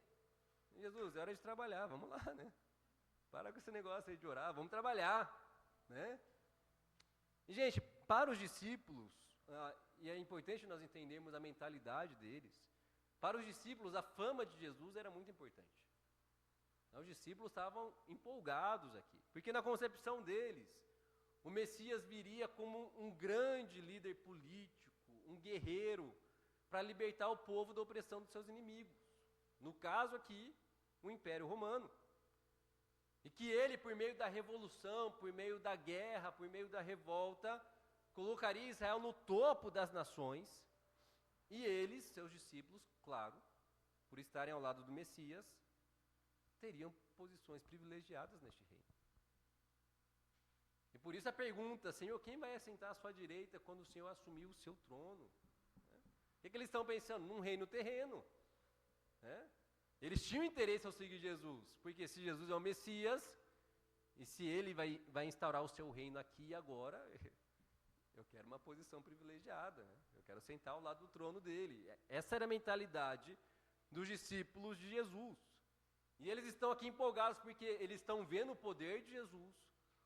Jesus, é hora de trabalhar, vamos lá, né? Para com esse negócio aí de orar, vamos trabalhar, né? E, gente, para os discípulos, e é importante nós entendermos a mentalidade deles, para os discípulos a fama de Jesus era muito importante. Os discípulos estavam empolgados aqui, porque na concepção deles, o Messias viria como um grande líder político, um guerreiro, para libertar o povo da opressão dos seus inimigos. No caso aqui, o Império Romano. E que ele, por meio da revolução, por meio da guerra, por meio da revolta, colocaria Israel no topo das nações, e eles, seus discípulos, claro, por estarem ao lado do Messias, teriam posições privilegiadas neste reino. E por isso a pergunta, Senhor, quem vai assentar à sua direita quando o Senhor assumir o seu trono? O que eles estão pensando? Num reino terreno, né? Eles tinham interesse ao seguir Jesus, porque se Jesus é o Messias, e se ele vai instaurar o seu reino aqui e agora, eu quero uma posição privilegiada, né? Eu quero sentar ao lado do trono dele. Essa era a mentalidade dos discípulos de Jesus. E eles estão aqui empolgados porque eles estão vendo o poder de Jesus,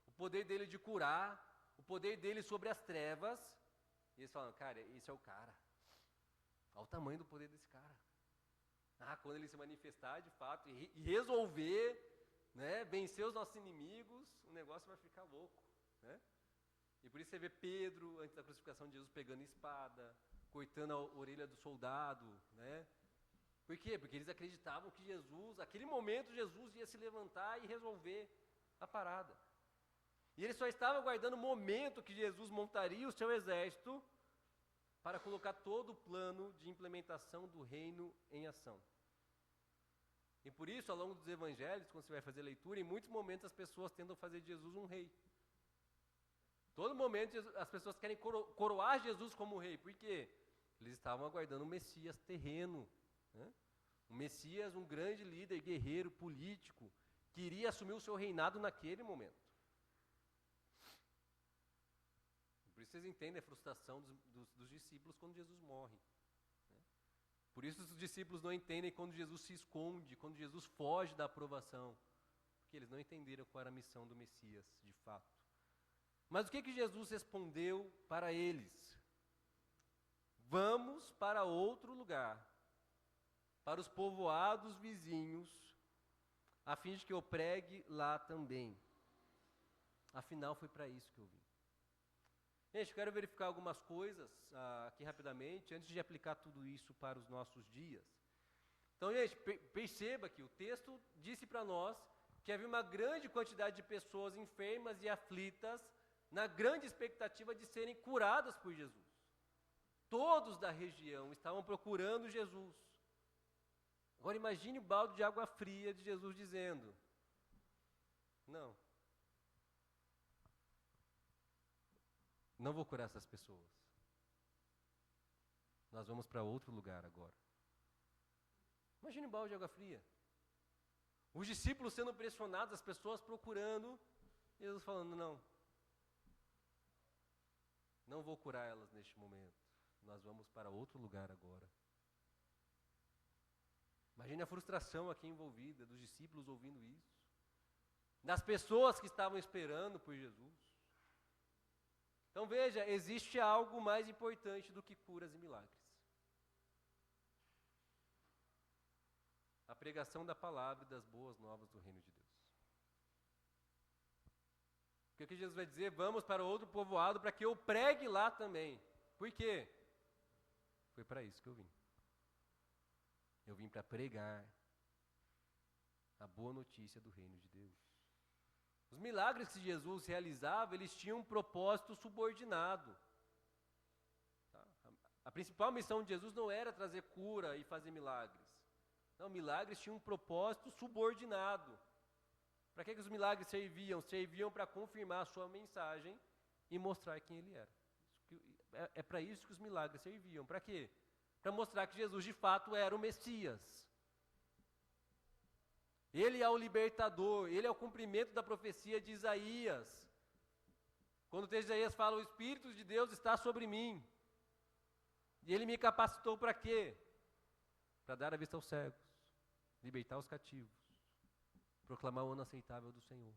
o poder dele de curar, o poder dele sobre as trevas, e eles falam, cara, esse é o cara. Olha o tamanho do poder desse cara. Quando ele se manifestar de fato e resolver, né, vencer os nossos inimigos, o negócio vai ficar louco, né? E por isso você vê Pedro, antes da crucificação de Jesus, pegando espada, cortando a orelha do soldado, né? Por quê? Porque eles acreditavam que Jesus, naquele momento, Jesus ia se levantar e resolver a parada. E eles só estavam aguardando o momento que Jesus montaria o seu exército para colocar todo o plano de implementação do reino em ação. E por isso, ao longo dos evangelhos, quando você vai fazer leitura, em muitos momentos as pessoas tentam fazer de Jesus um rei. Todo momento as pessoas querem coroar Jesus como rei. Por quê? Eles estavam aguardando um Messias terreno, né? Um Messias, um grande líder, guerreiro, político, que iria assumir o seu reinado naquele momento. Por isso vocês entendem a frustração dos discípulos quando Jesus morre. Por isso os discípulos não entendem quando Jesus se esconde, quando Jesus foge da aprovação. Porque eles não entenderam qual era a missão do Messias, de fato. Mas o que Jesus respondeu para eles? Vamos para outro lugar, para os povoados vizinhos, a fim de que eu pregue lá também. Afinal, foi para isso que eu vim. Gente, eu quero verificar algumas coisas aqui rapidamente, antes de aplicar tudo isso para os nossos dias. Então, gente, perceba que o texto disse para nós que havia uma grande quantidade de pessoas enfermas e aflitas, na grande expectativa de serem curadas por Jesus. Todos da região estavam procurando Jesus. Agora imagine o balde de água fria de Jesus dizendo: não vou curar essas pessoas. Nós vamos para outro lugar agora. Imagine o balde de água fria. Os discípulos sendo pressionados, as pessoas procurando, e Jesus falando: não vou curar elas neste momento. Nós vamos para outro lugar agora. Imagine a frustração aqui envolvida, dos discípulos ouvindo isso, das pessoas que estavam esperando por Jesus. Então veja, existe algo mais importante do que curas e milagres. A pregação da palavra e das boas novas do reino de Deus. Porque o que Jesus vai dizer? Vamos para outro povoado para que eu pregue lá também. Por quê? Foi para isso que eu vim. Eu vim para pregar a boa notícia do reino de Deus. Os milagres que Jesus realizava, eles tinham um propósito subordinado. Tá? A principal missão de Jesus não era trazer cura e fazer milagres. Não, milagres tinham um propósito subordinado. Para que os milagres serviam? Serviam para confirmar a sua mensagem e mostrar quem ele era. É para isso que os milagres serviam. Para quê? Para mostrar que Jesus de fato era o Messias. Ele é o libertador, ele é o cumprimento da profecia de Isaías. Quando o texto de Isaías fala: o Espírito de Deus está sobre mim. E ele me capacitou para quê? Para dar a vista aos cegos, libertar os cativos, proclamar o ano aceitável do Senhor.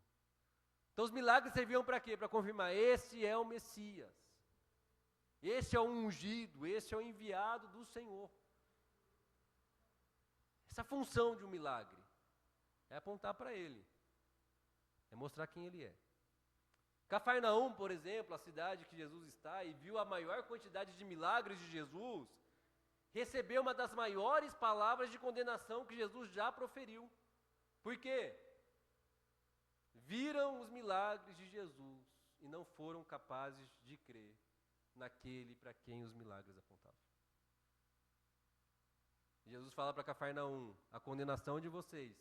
Então os milagres serviam para quê? Para confirmar: esse é o Messias. Esse é o ungido, esse é o enviado do Senhor. Essa função de um milagre é apontar para ele, é mostrar quem ele é. Cafarnaum, por exemplo, a cidade que Jesus está e viu a maior quantidade de milagres de Jesus, recebeu uma das maiores palavras de condenação que Jesus já proferiu. Por quê? Viram os milagres de Jesus e não foram capazes de crer naquele para quem os milagres apontavam. Jesus fala para Cafarnaum: a condenação de vocês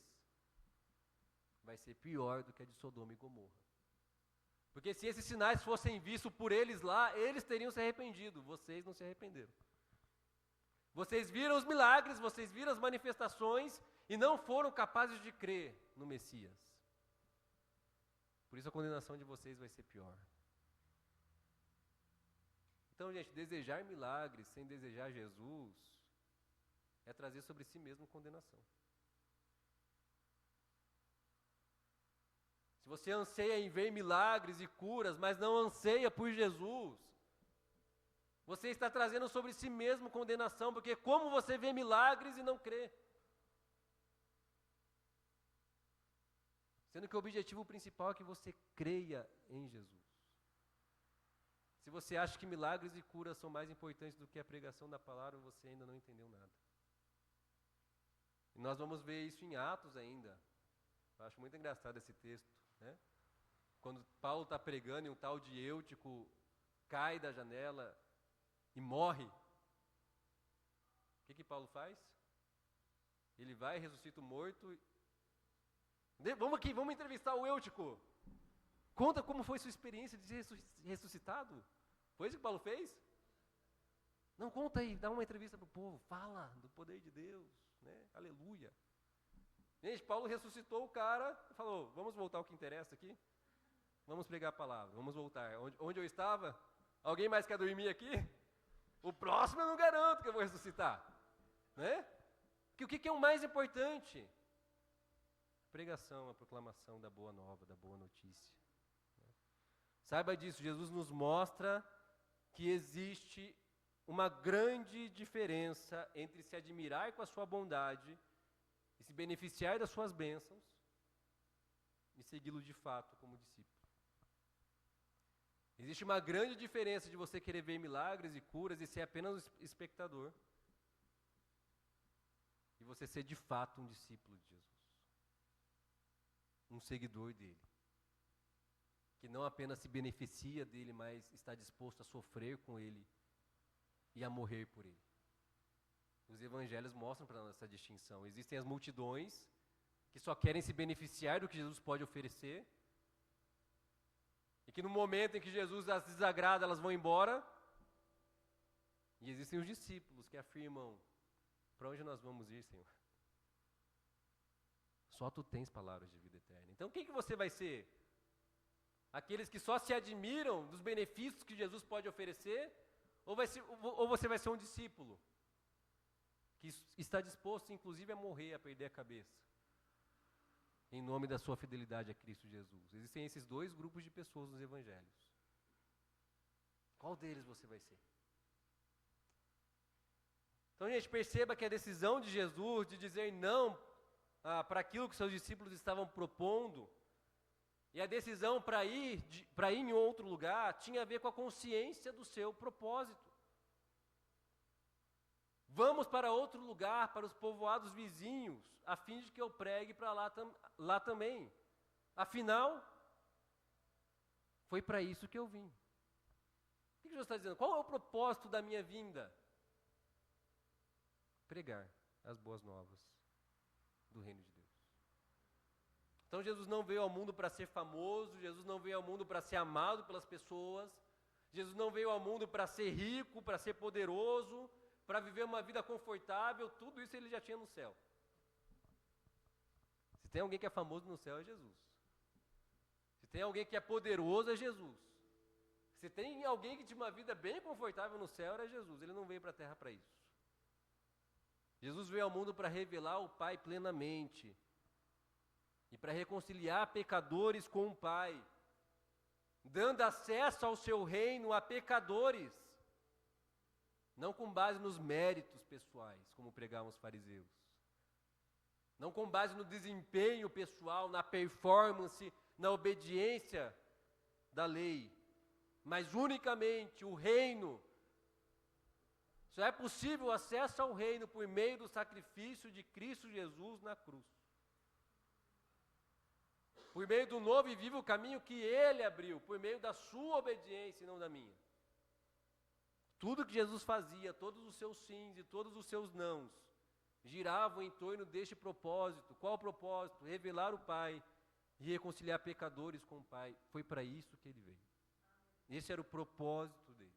vai ser pior do que a de Sodoma e Gomorra. Porque se esses sinais fossem vistos por eles lá, eles teriam se arrependido. Vocês não se arrependeram. Vocês viram os milagres, vocês viram as manifestações e não foram capazes de crer no Messias. Por isso a condenação de vocês vai ser pior. Então, gente, desejar milagres sem desejar Jesus é trazer sobre si mesmo condenação. Se você anseia em ver milagres e curas, mas não anseia por Jesus, você está trazendo sobre si mesmo condenação, porque como você vê milagres e não crê? Sendo que o objetivo principal é que você creia em Jesus. Se você acha que milagres e curas são mais importantes do que a pregação da palavra, você ainda não entendeu nada. E nós vamos ver isso em Atos ainda. Eu acho muito engraçado esse texto, né? Quando Paulo está pregando e um tal de Eutico cai da janela e morre. O que Paulo faz? Ele vai, ressuscita o morto. Vamos entrevistar o Eutico. Conta como foi sua experiência de ser ressuscitado. Foi isso que Paulo fez? Não, conta aí, dá uma entrevista para o povo. Fala do poder de Deus, né? Aleluia. Gente, Paulo ressuscitou o cara e falou: vamos voltar ao que interessa aqui? Vamos pregar a palavra, vamos voltar. Onde eu estava? Alguém mais quer dormir aqui? O próximo eu não garanto que eu vou ressuscitar. Né? O que é o mais importante? A pregação, a proclamação da boa nova, da boa notícia. Saiba disso, Jesus nos mostra que existe uma grande diferença entre se admirar com a sua bondade e se beneficiar das suas bênçãos e segui-lo de fato como discípulo. Existe uma grande diferença de você querer ver milagres e curas e ser apenas um espectador e você ser de fato um discípulo de Jesus, um seguidor dele, que não apenas se beneficia dele, mas está disposto a sofrer com ele e a morrer por ele. Os evangelhos mostram para nós essa distinção. Existem as multidões que só querem se beneficiar do que Jesus pode oferecer, e que no momento em que Jesus as desagrada, elas vão embora. E existem os discípulos que afirmam: para onde nós vamos ir, Senhor? Só tu tens palavras de vida eterna. Então quem que você vai ser? Aqueles que só se admiram dos benefícios que Jesus pode oferecer? Ou você vai ser um discípulo que está disposto, inclusive, a morrer, a perder a cabeça, em nome da sua fidelidade a Cristo Jesus? Existem esses dois grupos de pessoas nos evangelhos. Qual deles você vai ser? Então, gente, perceba que a decisão de Jesus de dizer não para aquilo que seus discípulos estavam propondo, e a decisão para ir em outro lugar, tinha a ver com a consciência do seu propósito. Vamos para outro lugar, para os povoados vizinhos, a fim de que eu pregue para lá também. Afinal, foi para isso que eu vim. O que Jesus está dizendo? Qual é o propósito da minha vinda? Pregar as boas novas do reino de Deus. Então Jesus não veio ao mundo para ser famoso, Jesus não veio ao mundo para ser amado pelas pessoas, Jesus não veio ao mundo para ser rico, para ser poderoso, para viver uma vida confortável. Tudo isso ele já tinha no céu. Se tem alguém que é famoso no céu, é Jesus. Se tem alguém que é poderoso, é Jesus. Se tem alguém que tinha uma vida bem confortável no céu, era Jesus. Ele não veio para a terra para isso. Jesus veio ao mundo para revelar o Pai plenamente e para reconciliar pecadores com o Pai, dando acesso ao seu reino a pecadores, não com base nos méritos pessoais, como pregavam os fariseus, não com base no desempenho pessoal, na performance, na obediência da lei, mas unicamente o reino. Só é possível o acesso ao reino por meio do sacrifício de Cristo Jesus na cruz, por meio do novo e vivo caminho que Ele abriu, por meio da sua obediência e não da minha. Tudo que Jesus fazia, todos os seus sims e todos os seus nãos, giravam em torno deste propósito. Qual o propósito? Revelar o Pai e reconciliar pecadores com o Pai. Foi para isso que Ele veio. Esse era o propósito dele.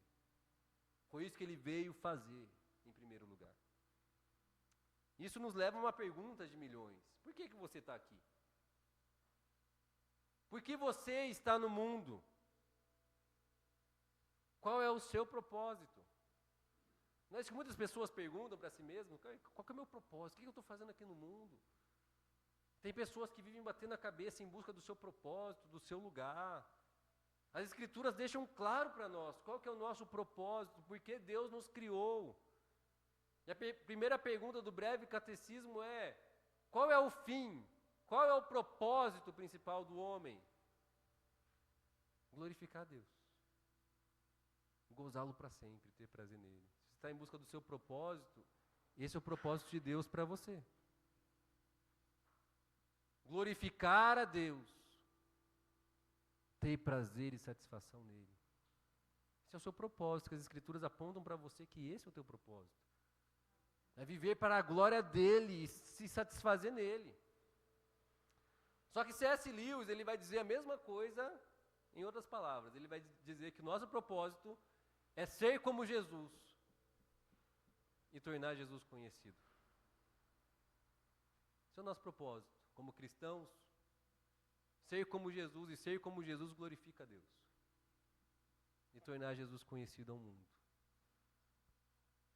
Foi isso que Ele veio fazer, em primeiro lugar. Isso nos leva a uma pergunta de milhões. Por que você está aqui? Por que você está no mundo? Qual é o seu propósito? Não é isso que muitas pessoas perguntam para si mesmas: qual que é o meu propósito? O que eu estou fazendo aqui no mundo? Tem pessoas que vivem batendo a cabeça em busca do seu propósito, do seu lugar. As Escrituras deixam claro para nós qual que é o nosso propósito, por que Deus nos criou. E a primeira pergunta do breve catecismo é: qual é o fim? Qual é o propósito principal do homem? Glorificar a Deus. Gozá-lo para sempre, ter prazer nele. Se você está em busca do seu propósito, esse é o propósito de Deus para você. Glorificar a Deus. Ter prazer e satisfação nele. Esse é o seu propósito, que as Escrituras apontam para você que esse é o teu propósito. É viver para a glória dele e se satisfazer nele. Só que C.S. Lewis, ele vai dizer a mesma coisa em outras palavras. Ele vai dizer que nosso propósito é ser como Jesus e tornar Jesus conhecido. Esse é o nosso propósito, como cristãos. Ser como Jesus, e ser como Jesus glorifica a Deus. E tornar Jesus conhecido ao mundo.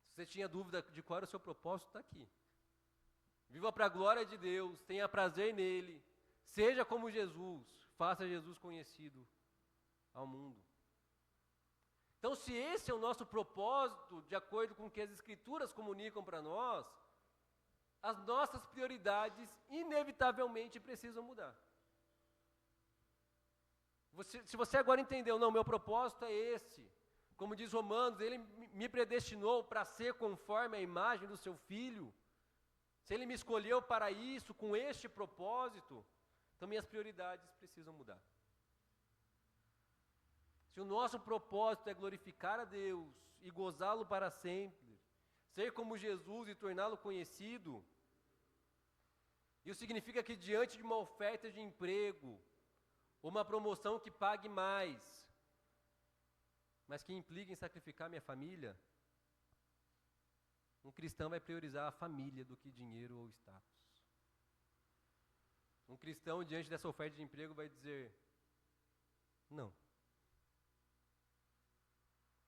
Se você tinha dúvida de qual era o seu propósito, está aqui. Viva para a glória de Deus, tenha prazer nele, Seja como Jesus, faça Jesus conhecido ao mundo. Então, se esse é o nosso propósito, de acordo com o que as Escrituras comunicam para nós, as nossas prioridades inevitavelmente precisam mudar. Se você agora entendeu, não, meu propósito é esse, como diz Romanos, ele me predestinou para ser conforme a imagem do seu Filho, se ele me escolheu para isso, com este propósito, então minhas prioridades precisam mudar. Se o nosso propósito é glorificar a Deus e gozá-lo para sempre, ser como Jesus e torná-lo conhecido, isso significa que diante de uma oferta de emprego, uma promoção que pague mais, mas que implique em sacrificar minha família, um cristão vai priorizar a família do que dinheiro ou status. Um cristão, diante dessa oferta de emprego, vai dizer, não.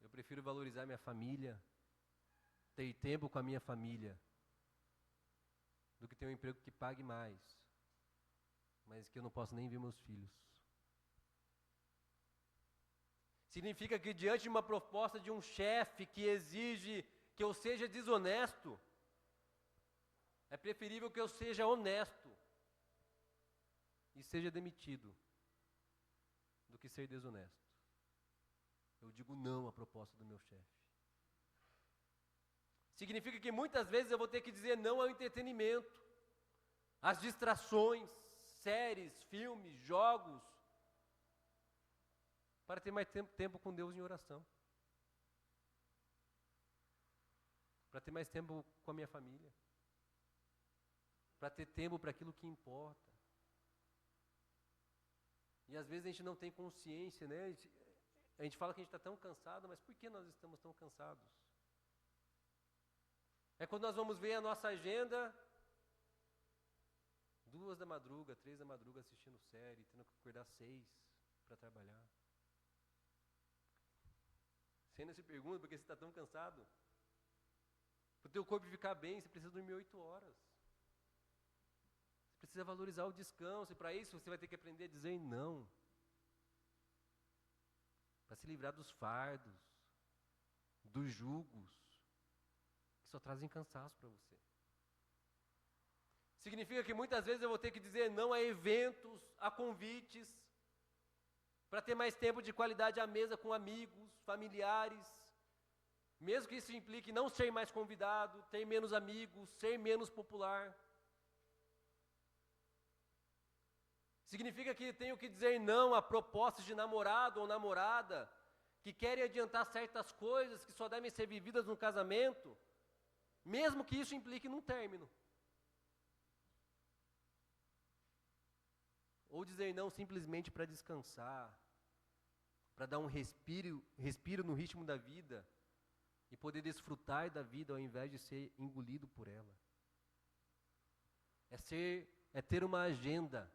Eu prefiro valorizar minha família, ter tempo com a minha família, do que ter um emprego que pague mais, mas que eu não posso nem ver meus filhos. Significa que diante de uma proposta de um chefe que exige que eu seja desonesto, é preferível que eu seja honesto e seja demitido, do que ser desonesto. Eu digo não à proposta do meu chefe. Significa que muitas vezes eu vou ter que dizer não ao entretenimento, às distrações, séries, filmes, jogos, para ter mais tempo com Deus em oração. Para ter mais tempo com a minha família. Para ter tempo para aquilo que importa. E às vezes a gente não tem consciência, né? A gente fala que a gente está tão cansado, mas por que nós estamos tão cansados? É quando nós vamos ver a nossa agenda, 2 da madruga, 3 da madruga assistindo série, tendo que acordar 6 para trabalhar. Você ainda se pergunta por que você está tão cansado? Para o teu corpo ficar bem, você precisa dormir 8 horas. Você precisa valorizar o descanso, e para isso você vai ter que aprender a dizer não. Para se livrar dos fardos, dos jugos, que só trazem cansaço para você. Significa que muitas vezes eu vou ter que dizer não a eventos, a convites, para ter mais tempo de qualidade à mesa com amigos, familiares, mesmo que isso implique não ser mais convidado, ter menos amigos, ser menos popular. Significa que tenho que dizer não a propostas de namorado ou namorada que querem adiantar certas coisas que só devem ser vividas no casamento, mesmo que isso implique num término. Ou dizer não simplesmente para descansar, para dar um respiro no ritmo da vida e poder desfrutar da vida ao invés de ser engolido por ela. É ter uma agenda,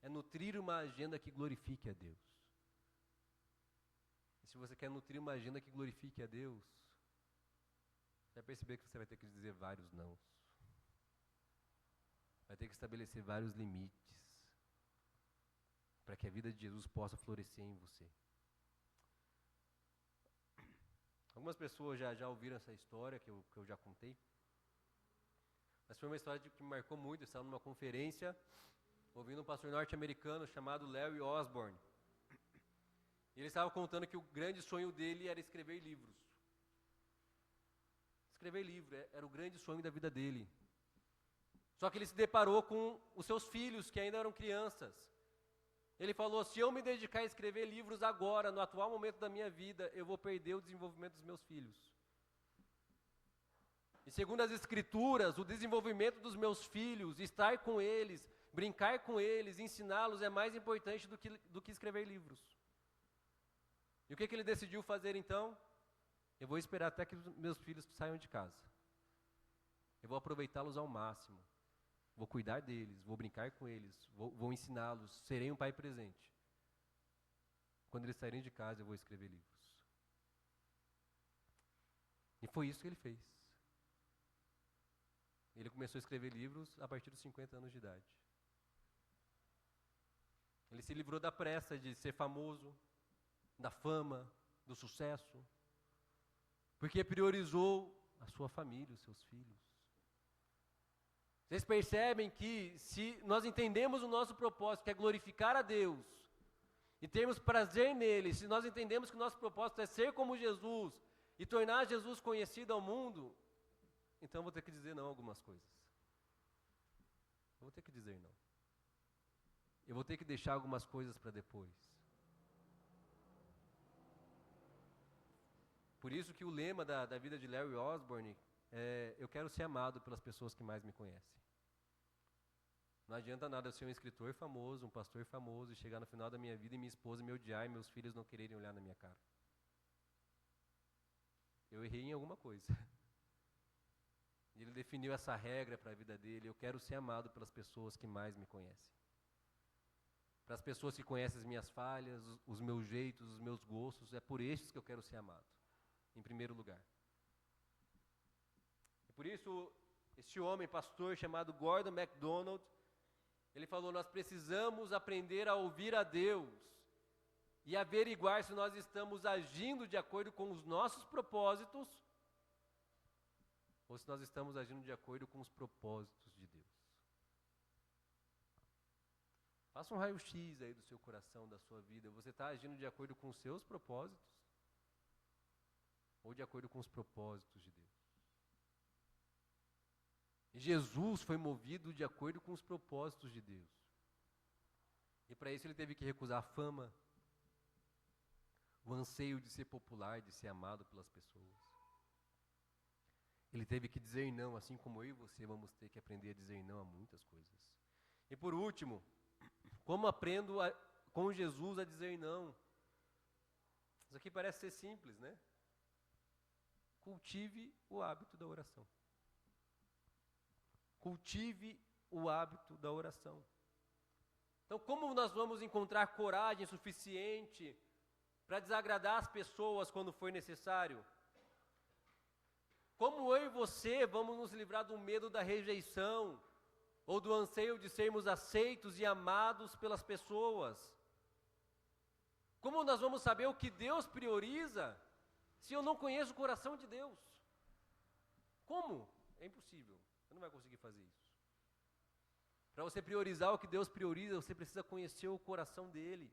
é nutrir uma agenda que glorifique a Deus. E se você quer nutrir uma agenda que glorifique a Deus, você vai perceber que você vai ter que dizer vários nãos. Vai ter que estabelecer vários limites para que a vida de Jesus possa florescer em você. Algumas pessoas já ouviram essa história que eu já contei, mas foi uma história que me marcou muito. Eu estava numa conferência, ouvindo um pastor norte-americano chamado Larry Osborne. E ele estava contando que o grande sonho dele era escrever livros. Escrever livro era o grande sonho da vida dele. Só que ele se deparou com os seus filhos, que ainda eram crianças. Ele falou, se eu me dedicar a escrever livros agora, no atual momento da minha vida, eu vou perder o desenvolvimento dos meus filhos. E segundo as Escrituras, o desenvolvimento dos meus filhos, estar com eles, brincar com eles, ensiná-los é mais importante do que escrever livros. E o que ele decidiu fazer então? Eu vou esperar até que os meus filhos saiam de casa. Eu vou aproveitá-los ao máximo. Vou cuidar deles, vou brincar com eles, vou ensiná-los, serei um pai presente. Quando eles saírem de casa, eu vou escrever livros. E foi isso que ele fez. Ele começou a escrever livros a partir dos 50 anos de idade. Ele se livrou da pressa de ser famoso, da fama, do sucesso, porque priorizou a sua família, os seus filhos. Vocês percebem que se nós entendemos o nosso propósito, que é glorificar a Deus, e termos prazer nele, se nós entendemos que o nosso propósito é ser como Jesus, e tornar Jesus conhecido ao mundo, então eu vou ter que dizer não a algumas coisas. Eu vou ter que dizer não. Eu vou ter que deixar algumas coisas para depois. Por isso que o lema da vida de Larry Osborne é: eu quero ser amado pelas pessoas que mais me conhecem. Não adianta nada eu ser um escritor famoso, um pastor famoso, e chegar no final da minha vida e minha esposa me odiar e meus filhos não quererem olhar na minha cara. Eu errei em alguma coisa. E ele definiu essa regra para a vida dele: eu quero ser amado pelas pessoas que mais me conhecem. Para as pessoas que conhecem as minhas falhas, os meus jeitos, os meus gostos, é por estes que eu quero ser amado, em primeiro lugar. E por isso, este homem, pastor chamado Gordon MacDonald, ele falou: nós precisamos aprender a ouvir a Deus e averiguar se nós estamos agindo de acordo com os nossos propósitos ou se nós estamos agindo de acordo com os propósitos de Deus. Faça um raio-x aí do seu coração, da sua vida. Você está agindo de acordo com os seus propósitos ou de acordo com os propósitos de Deus? E Jesus foi movido de acordo com os propósitos de Deus. E para isso ele teve que recusar a fama, o anseio de ser popular, de ser amado pelas pessoas. Ele teve que dizer não, assim como eu e você vamos ter que aprender a dizer não a muitas coisas. E por último, como aprendo com Jesus a dizer não? Isso aqui parece ser simples, né? Cultive o hábito da oração. Cultive o hábito da oração. Então, como nós vamos encontrar coragem suficiente para desagradar as pessoas quando for necessário? Como eu e você vamos nos livrar do medo da rejeição ou do anseio de sermos aceitos e amados pelas pessoas? Como nós vamos saber o que Deus prioriza se eu não conheço o coração de Deus? Como? É impossível. Você não vai conseguir fazer isso. Para você priorizar o que Deus prioriza, você precisa conhecer o coração dele.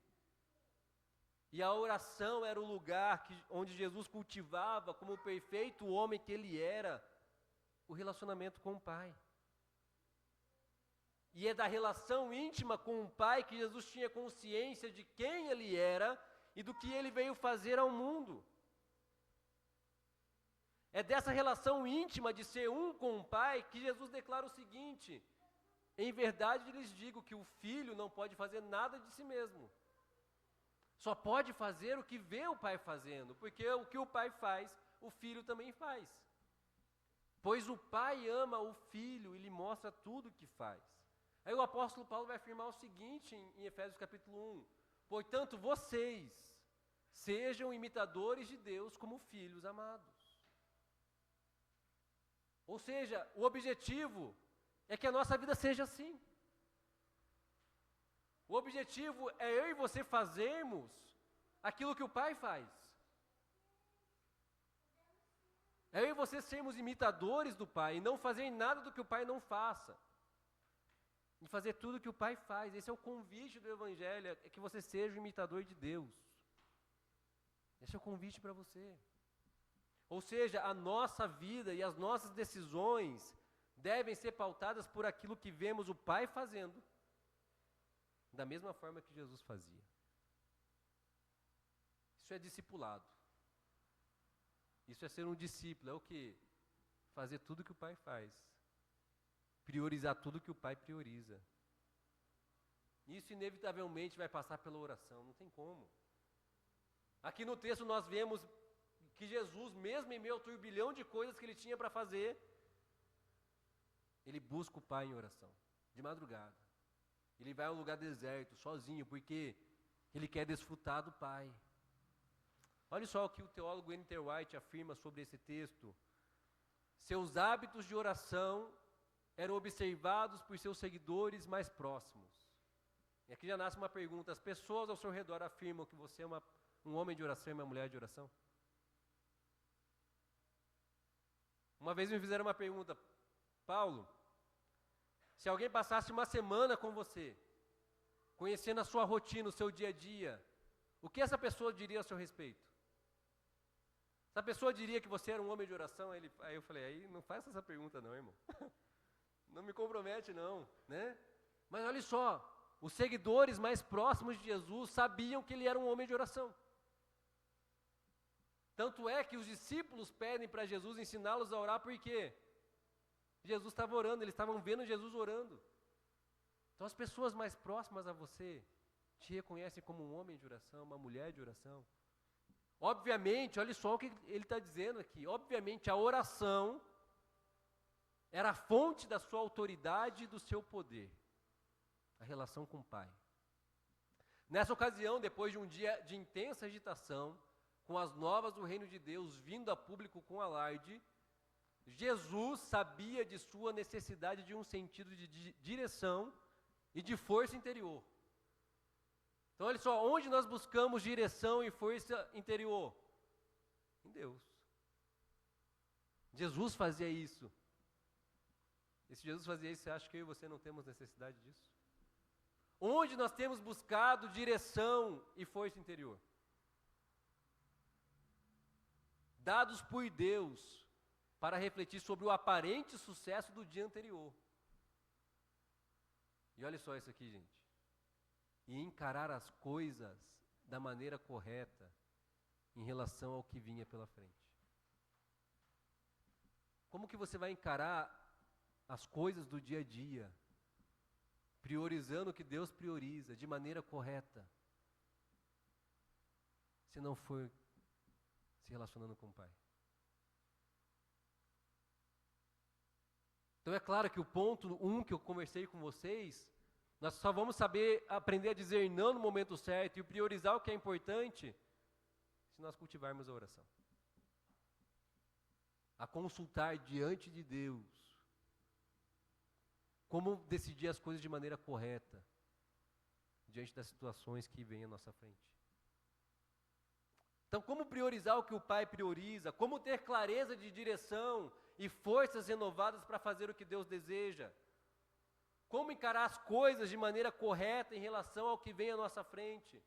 E a oração era o lugar onde Jesus cultivava, como o perfeito homem que ele era, o relacionamento com o Pai. E é da relação íntima com o Pai que Jesus tinha consciência de quem ele era e do que ele veio fazer ao mundo. É dessa relação íntima de ser um com o Pai que Jesus declara o seguinte: em verdade lhes digo que o Filho não pode fazer nada de si mesmo. Só pode fazer o que vê o Pai fazendo, porque o que o Pai faz, o Filho também faz. Pois o Pai ama o Filho e lhe mostra tudo o que faz. Aí o apóstolo Paulo vai afirmar o seguinte em Efésios capítulo 1: portanto, vocês sejam imitadores de Deus como filhos amados. Ou seja, o objetivo é que a nossa vida seja assim. O objetivo é eu e você fazermos aquilo que o Pai faz. É eu e você sermos imitadores do Pai e não fazer nada do que o Pai não faça. E fazer tudo que o Pai faz. Esse é o convite do Evangelho, é que você seja um imitador de Deus. Esse é o convite para você. Ou seja, a nossa vida e as nossas decisões devem ser pautadas por aquilo que vemos o Pai fazendo, da mesma forma que Jesus fazia. Isso é discipulado. Isso é ser um discípulo. É o quê? Fazer tudo que o Pai faz. Priorizar tudo que o Pai prioriza. Isso inevitavelmente vai passar pela oração, não tem como. Aqui no texto nós vemos que Jesus, mesmo em meio ao turbilhão de coisas que ele tinha para fazer, ele busca o Pai em oração, de madrugada. Ele vai a um lugar deserto, sozinho, porque ele quer desfrutar do Pai. Olha só o que o teólogo N.T. Wright afirma sobre esse texto. Seus hábitos de oração eram observados por seus seguidores mais próximos. E aqui já nasce uma pergunta: as pessoas ao seu redor afirmam que você é um homem de oração e uma mulher de oração? Uma vez me fizeram uma pergunta: Paulo, se alguém passasse uma semana com você, conhecendo a sua rotina, o seu dia a dia, o que essa pessoa diria a seu respeito? Se a pessoa diria que você era um homem de oração, aí eu falei: aí não faça essa pergunta não, irmão. Não me compromete não, né? Mas olha só, os seguidores mais próximos de Jesus sabiam que ele era um homem de oração. Tanto é que os discípulos pedem para Jesus ensiná-los a orar, por quê? Jesus estava orando, eles estavam vendo Jesus orando. Então as pessoas mais próximas a você te reconhecem como um homem de oração, uma mulher de oração. Obviamente, olha só o que ele está dizendo aqui, obviamente a oração era a fonte da sua autoridade e do seu poder, a relação com o Pai. Nessa ocasião, depois de um dia de intensa agitação, com as novas do reino de Deus vindo a público com alarde, Jesus sabia de sua necessidade de um sentido de direção e de força interior. Então, olha só, onde nós buscamos direção e força interior? Em Deus. Jesus fazia isso. E se Jesus fazia isso, você acha que eu e você não temos necessidade disso? Onde nós temos buscado direção e força interior? Dados por Deus para refletir sobre o aparente sucesso do dia anterior. E olha só isso aqui, gente. E encarar as coisas da maneira correta em relação ao que vinha pela frente. Como que você vai encarar as coisas do dia a dia, priorizando o que Deus prioriza, de maneira correta, se não for se relacionando com o Pai? Então é claro que o ponto 1 que eu conversei com vocês, nós só vamos saber aprender a dizer não no momento certo e priorizar o que é importante se nós cultivarmos a oração. A consultar diante de Deus como decidir as coisas de maneira correta diante das situações que vêm à nossa frente. Então, como priorizar o que o Pai prioriza? Como ter clareza de direção e forças renovadas para fazer o que Deus deseja? Como encarar as coisas de maneira correta em relação ao que vem à nossa frente?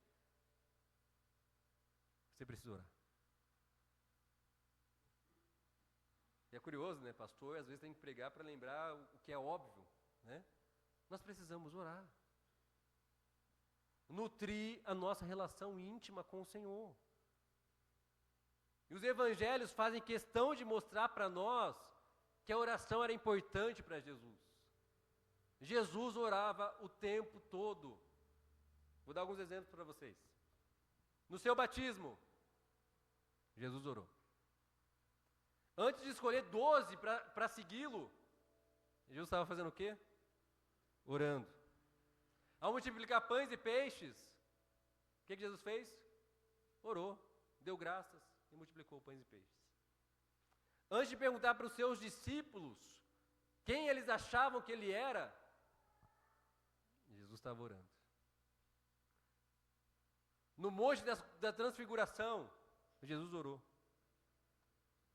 Você precisa orar. E é curioso, né? Pastor, às vezes tem que pregar para lembrar o que é óbvio, né? Nós precisamos orar. Nutrir a nossa relação íntima com o Senhor. E os evangelhos fazem questão de mostrar para nós que a oração era importante para Jesus. Jesus orava o tempo todo. Vou dar alguns exemplos para vocês. No seu batismo, Jesus orou. Antes de escolher 12 para segui-lo, Jesus estava fazendo o quê? Orando. Ao multiplicar pães e peixes, o que Jesus fez? Orou, deu graças e multiplicou pães e peixes. Antes de perguntar para os seus discípulos quem eles achavam que ele era, Jesus estava orando. No monte da transfiguração, Jesus orou.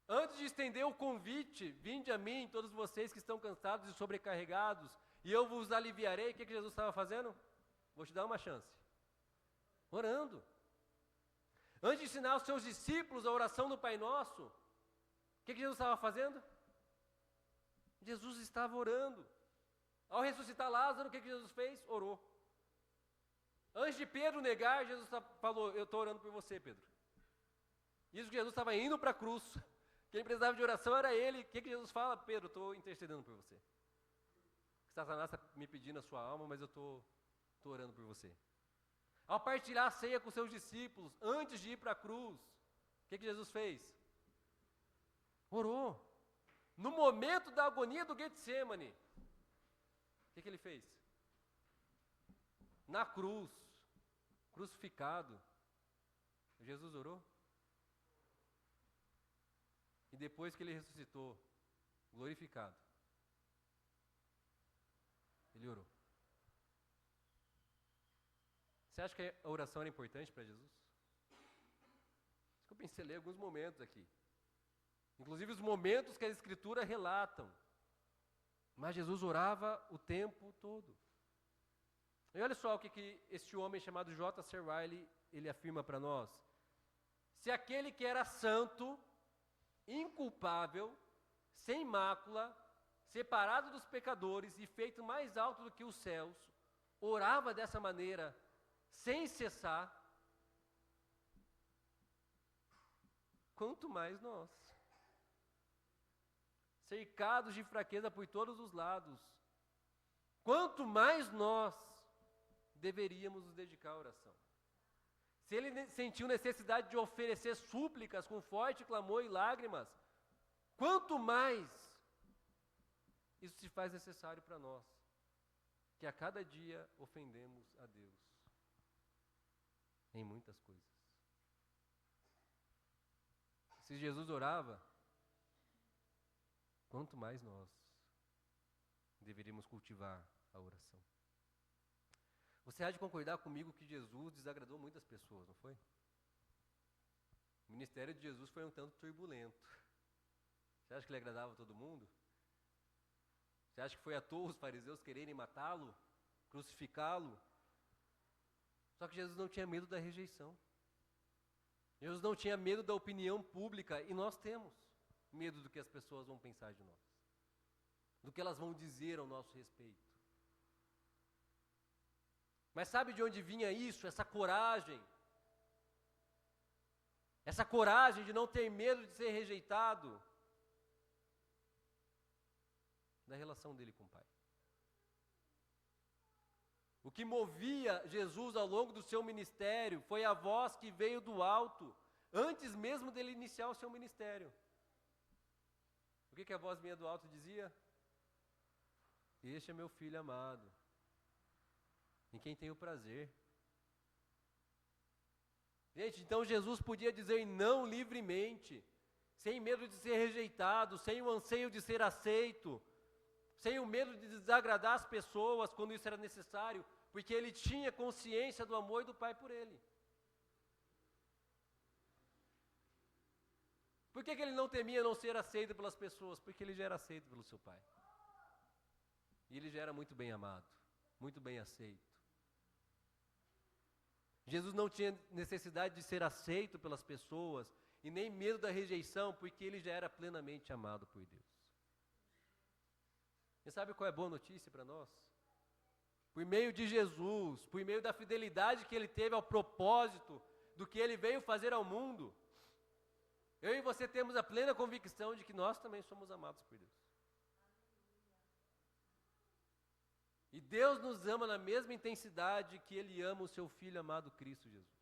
Antes de estender o convite, vinde a mim, todos vocês que estão cansados e sobrecarregados, e eu vos aliviarei, o que Jesus estava fazendo? Vou te dar uma chance. Orando. Antes de ensinar os seus discípulos a oração do Pai Nosso, o que Jesus estava fazendo? Jesus estava orando. Ao ressuscitar Lázaro, o que Jesus fez? Orou. Antes de Pedro negar, Jesus falou: eu estou orando por você, Pedro. Isso que Jesus estava indo para a cruz. Quem precisava de oração era ele. O que Jesus fala? Pedro, estou intercedendo por você. Satanás está me pedindo a sua alma, mas eu estou orando por você. Ao partilhar a ceia com seus discípulos, antes de ir para a cruz, o que Jesus fez? Orou. No momento da agonia do Getsemane, o que ele fez? Na cruz, crucificado, Jesus orou. E depois que ele ressuscitou, glorificado, ele orou. Você acha que a oração era importante para Jesus? Isso que eu pensei em ler alguns momentos aqui. Inclusive os momentos que a Escritura relatam. Mas Jesus orava o tempo todo. E olha só o que este homem chamado J.C. Ryle, ele afirma para nós. Se aquele que era santo, inculpável, sem mácula, separado dos pecadores e feito mais alto do que os céus, orava dessa maneira, sem cessar, quanto mais nós, cercados de fraqueza por todos os lados, quanto mais nós deveríamos nos dedicar à oração. Se ele sentiu necessidade de oferecer súplicas com forte clamor e lágrimas, quanto mais isso se faz necessário para nós, que a cada dia ofendemos a Deus em muitas coisas. Se Jesus orava, quanto mais nós deveríamos cultivar a oração. Você há de concordar comigo que Jesus desagradou muitas pessoas, não foi? O ministério de Jesus foi um tanto turbulento. Você acha que ele agradava todo mundo? Você acha que foi à toa os fariseus quererem matá-lo, crucificá-lo? Só que Jesus não tinha medo da rejeição. Jesus não tinha medo da opinião pública, e nós temos medo do que as pessoas vão pensar de nós, do que elas vão dizer ao nosso respeito. Mas sabe de onde vinha isso, essa coragem? Essa coragem de não ter medo de ser rejeitado? Da relação dele com o Pai. O que movia Jesus ao longo do seu ministério foi a voz que veio do alto, antes mesmo dele iniciar o seu ministério. O que a voz vinha do alto dizia? Este é meu filho amado, em quem tenho prazer. Gente, então Jesus podia dizer não livremente, sem medo de ser rejeitado, sem o anseio de ser aceito, sem o medo de desagradar as pessoas quando isso era necessário, porque ele tinha consciência do amor do Pai por ele. Por que ele não temia não ser aceito pelas pessoas? Porque ele já era aceito pelo seu Pai. E ele já era muito bem amado, muito bem aceito. Jesus não tinha necessidade de ser aceito pelas pessoas e nem medo da rejeição, porque ele já era plenamente amado por Deus. E sabe qual é a boa notícia para nós? Por meio de Jesus, por meio da fidelidade que ele teve ao propósito do que ele veio fazer ao mundo, eu e você temos a plena convicção de que nós também somos amados por Deus. E Deus nos ama na mesma intensidade que ele ama o seu Filho amado Cristo Jesus.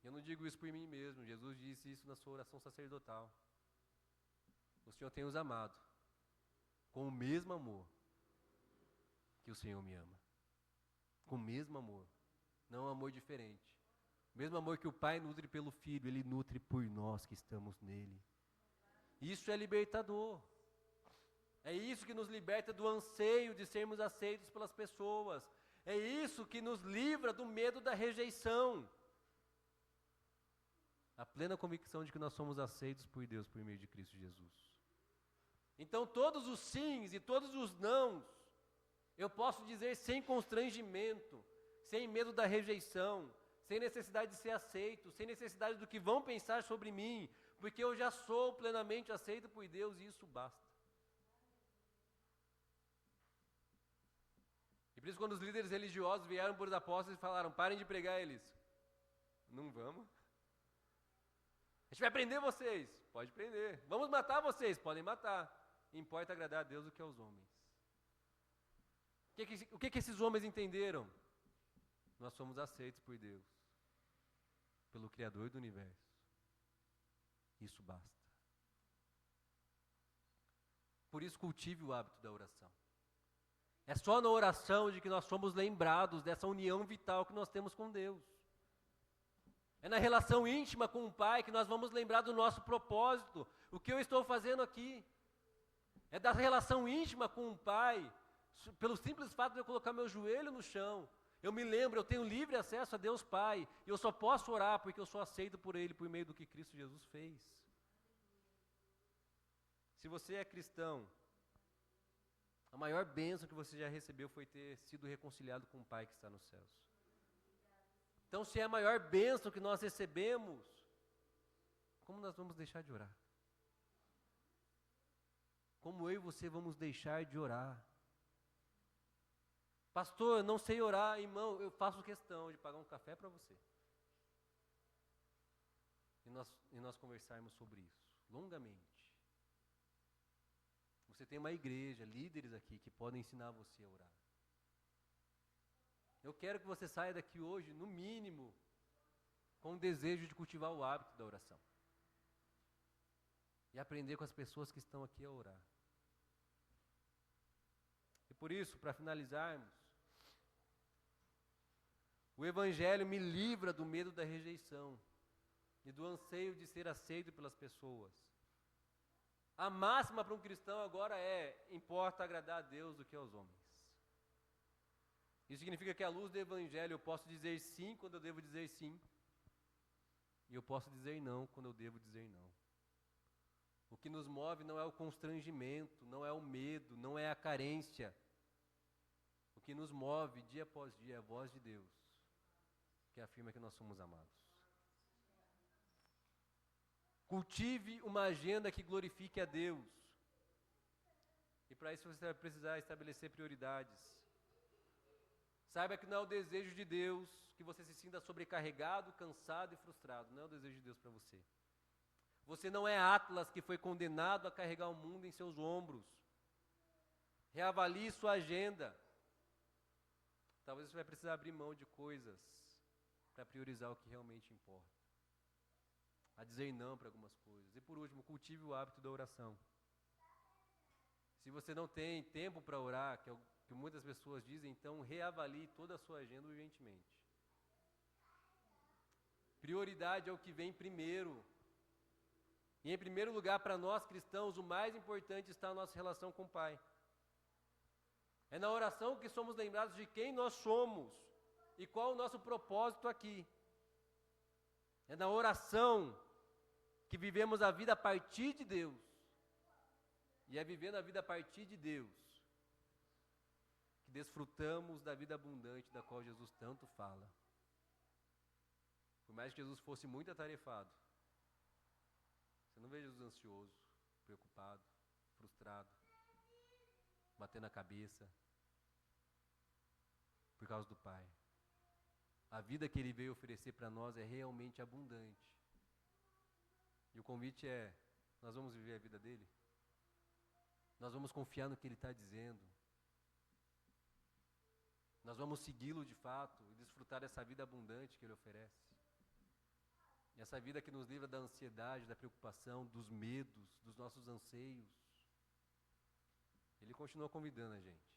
Eu não digo isso por mim mesmo, Jesus disse isso na sua oração sacerdotal. O Senhor tem os amado com o mesmo amor que o Senhor me ama. Com o mesmo amor, não um amor diferente. O mesmo amor que o Pai nutre pelo Filho, Ele nutre por nós que estamos nele. Isso é libertador. É isso que nos liberta do anseio de sermos aceitos pelas pessoas. É isso que nos livra do medo da rejeição. A plena convicção de que nós somos aceitos por Deus por meio de Cristo Jesus. Então todos os sims e todos os nãos, eu posso dizer sem constrangimento, sem medo da rejeição, sem necessidade de ser aceito, sem necessidade do que vão pensar sobre mim, porque eu já sou plenamente aceito por Deus e isso basta. E por isso quando os líderes religiosos vieram por os apóstolos e falaram, parem de pregar eles. Não vamos. A gente vai prender vocês. Pode prender. Vamos matar vocês. Podem matar. Importa agradar a Deus do que aos homens. O que esses homens entenderam? Nós somos aceitos por Deus. Pelo Criador do Universo. Isso basta. Por isso cultive o hábito da oração. É só na oração de que nós somos lembrados dessa união vital que nós temos com Deus. É na relação íntima com o Pai que nós vamos lembrar do nosso propósito, o que eu estou fazendo aqui. É da relação íntima com o Pai, pelo simples fato de eu colocar meu joelho no chão Eu me lembro, eu tenho livre acesso a Deus Pai, e eu só posso orar porque eu sou aceito por Ele, por meio do que Cristo Jesus fez. Se você é cristão, a maior bênção que você já recebeu foi ter sido reconciliado com o Pai que está nos céus. Então, se é a maior bênção que nós recebemos, como nós vamos deixar de orar? Como eu e você vamos deixar de orar? Pastor, eu não sei orar, irmão, eu faço questão de pagar um café para você. E nós conversarmos sobre isso, longamente. Você tem uma igreja, líderes aqui, que podem ensinar você a orar. Eu quero que você saia daqui hoje, no mínimo, com o desejo de cultivar o hábito da oração. E aprender com as pessoas que estão aqui a orar. E por isso, para finalizarmos, o Evangelho me livra do medo da rejeição e do anseio de ser aceito pelas pessoas. A máxima para um cristão agora importa agradar a Deus do que aos homens. Isso significa que à luz do Evangelho eu posso dizer sim quando eu devo dizer sim. E eu posso dizer não quando eu devo dizer não. O que nos move não é o constrangimento, não é o medo, não é a carência. O que nos move dia após dia é a voz de Deus, que afirma que nós somos amados. Cultive uma agenda que glorifique a Deus. E para isso você vai precisar estabelecer prioridades. Saiba que não é o desejo de Deus que você se sinta sobrecarregado, cansado e frustrado. Não é o desejo de Deus para você. Você não é Atlas que foi condenado a carregar o mundo em seus ombros. Reavalie sua agenda. Talvez você vai precisar abrir mão de coisas para priorizar o que realmente importa. A dizer não para algumas coisas. E por último, cultive o hábito da oração. Se você não tem tempo para orar, que é o que muitas pessoas dizem, então reavalie toda a sua agenda urgentemente. Prioridade é o que vem primeiro. E em primeiro lugar, para nós cristãos, o mais importante está a nossa relação com o Pai. É na oração que somos lembrados de quem nós somos e qual o nosso propósito aqui. É na oração que vivemos a vida a partir de Deus. E é vivendo a vida a partir de Deus que desfrutamos da vida abundante da qual Jesus tanto fala. Por mais que Jesus fosse muito atarefado, você não vê Jesus ansioso, preocupado, frustrado, batendo a cabeça por causa do Pai. A vida que Ele veio oferecer para nós é realmente abundante. E o convite é, nós vamos viver a vida dele? Nós vamos confiar no que Ele está dizendo? Nós vamos segui-lo de fato e desfrutar dessa vida abundante que Ele oferece? E essa vida que nos livra da ansiedade, da preocupação, dos medos, dos nossos anseios. Ele continua convidando a gente.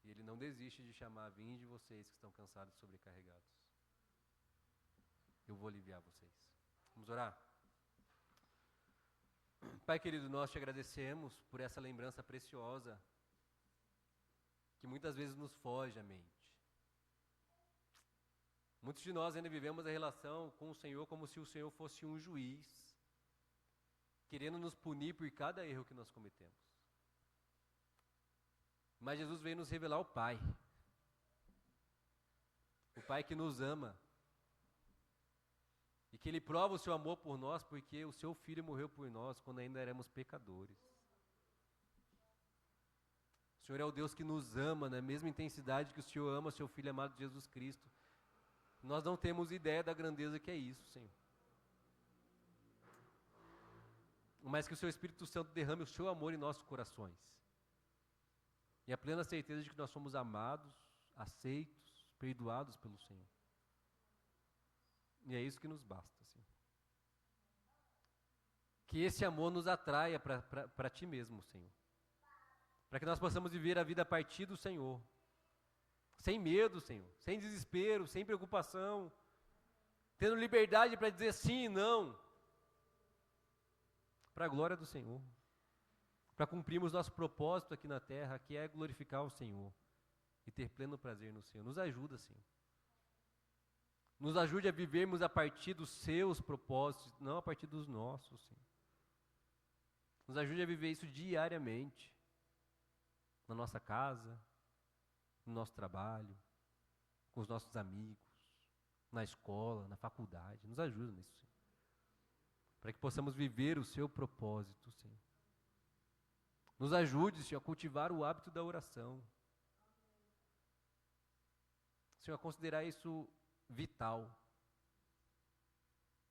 E Ele não desiste de chamar: vinde vocês que estão cansados e sobrecarregados. Eu vou aliviar vocês. Vamos orar? Pai querido, nós te agradecemos por essa lembrança preciosa que muitas vezes nos foge à mente. Muitos de nós ainda vivemos a relação com o Senhor como se o Senhor fosse um juiz, querendo nos punir por cada erro que nós cometemos. Mas Jesus veio nos revelar o Pai que nos ama, e que Ele prova o seu amor por nós, porque o seu Filho morreu por nós quando ainda éramos pecadores. O Senhor é o Deus que nos ama na mesma intensidade que o Senhor ama o seu Filho amado Jesus Cristo. Nós não temos ideia da grandeza que é isso, Senhor. Mas que o seu Espírito Santo derrame o seu amor em nossos corações. E a plena certeza de que nós somos amados, aceitos, perdoados pelo Senhor. E é isso que nos basta, Senhor. Que esse amor nos atraia para Ti mesmo, Senhor. Para que nós possamos viver a vida a partir do Senhor. Sem medo, Senhor. Sem desespero, sem preocupação. Tendo liberdade para dizer sim e não. Para a glória do Senhor. Para cumprirmos nosso propósito aqui na terra, que é glorificar o Senhor. E e ter pleno prazer no Senhor. Nos ajuda, Senhor. Nos ajude a vivermos a partir dos seus propósitos, não a partir dos nossos, Senhor. Nos ajude a viver isso diariamente, na nossa casa, no nosso trabalho, com os nossos amigos, na escola, na faculdade. Nos ajuda nisso, Senhor. Para que possamos viver o seu propósito, Senhor. Nos ajude, Senhor, a cultivar o hábito da oração. Senhor, a considerar isso vital.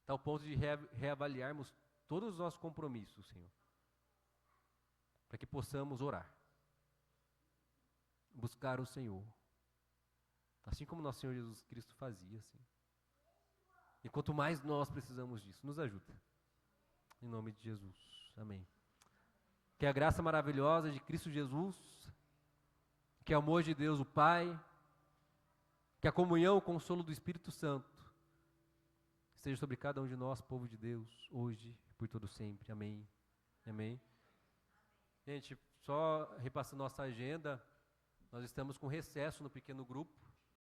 Tal ponto de reavaliarmos todos os nossos compromissos, Senhor. Para que possamos orar. Buscar o Senhor. Assim como nosso Senhor Jesus Cristo fazia, Senhor. E quanto mais nós precisamos disso, nos ajuda. Em nome de Jesus. Amém. Que a graça maravilhosa de Cristo Jesus, que o amor de Deus o Pai, que a comunhão, o consolo do Espírito Santo, esteja sobre cada um de nós, povo de Deus, hoje e por todo sempre. Amém. Amém. Gente, só repassando nossa agenda, nós estamos com recesso no pequeno grupo.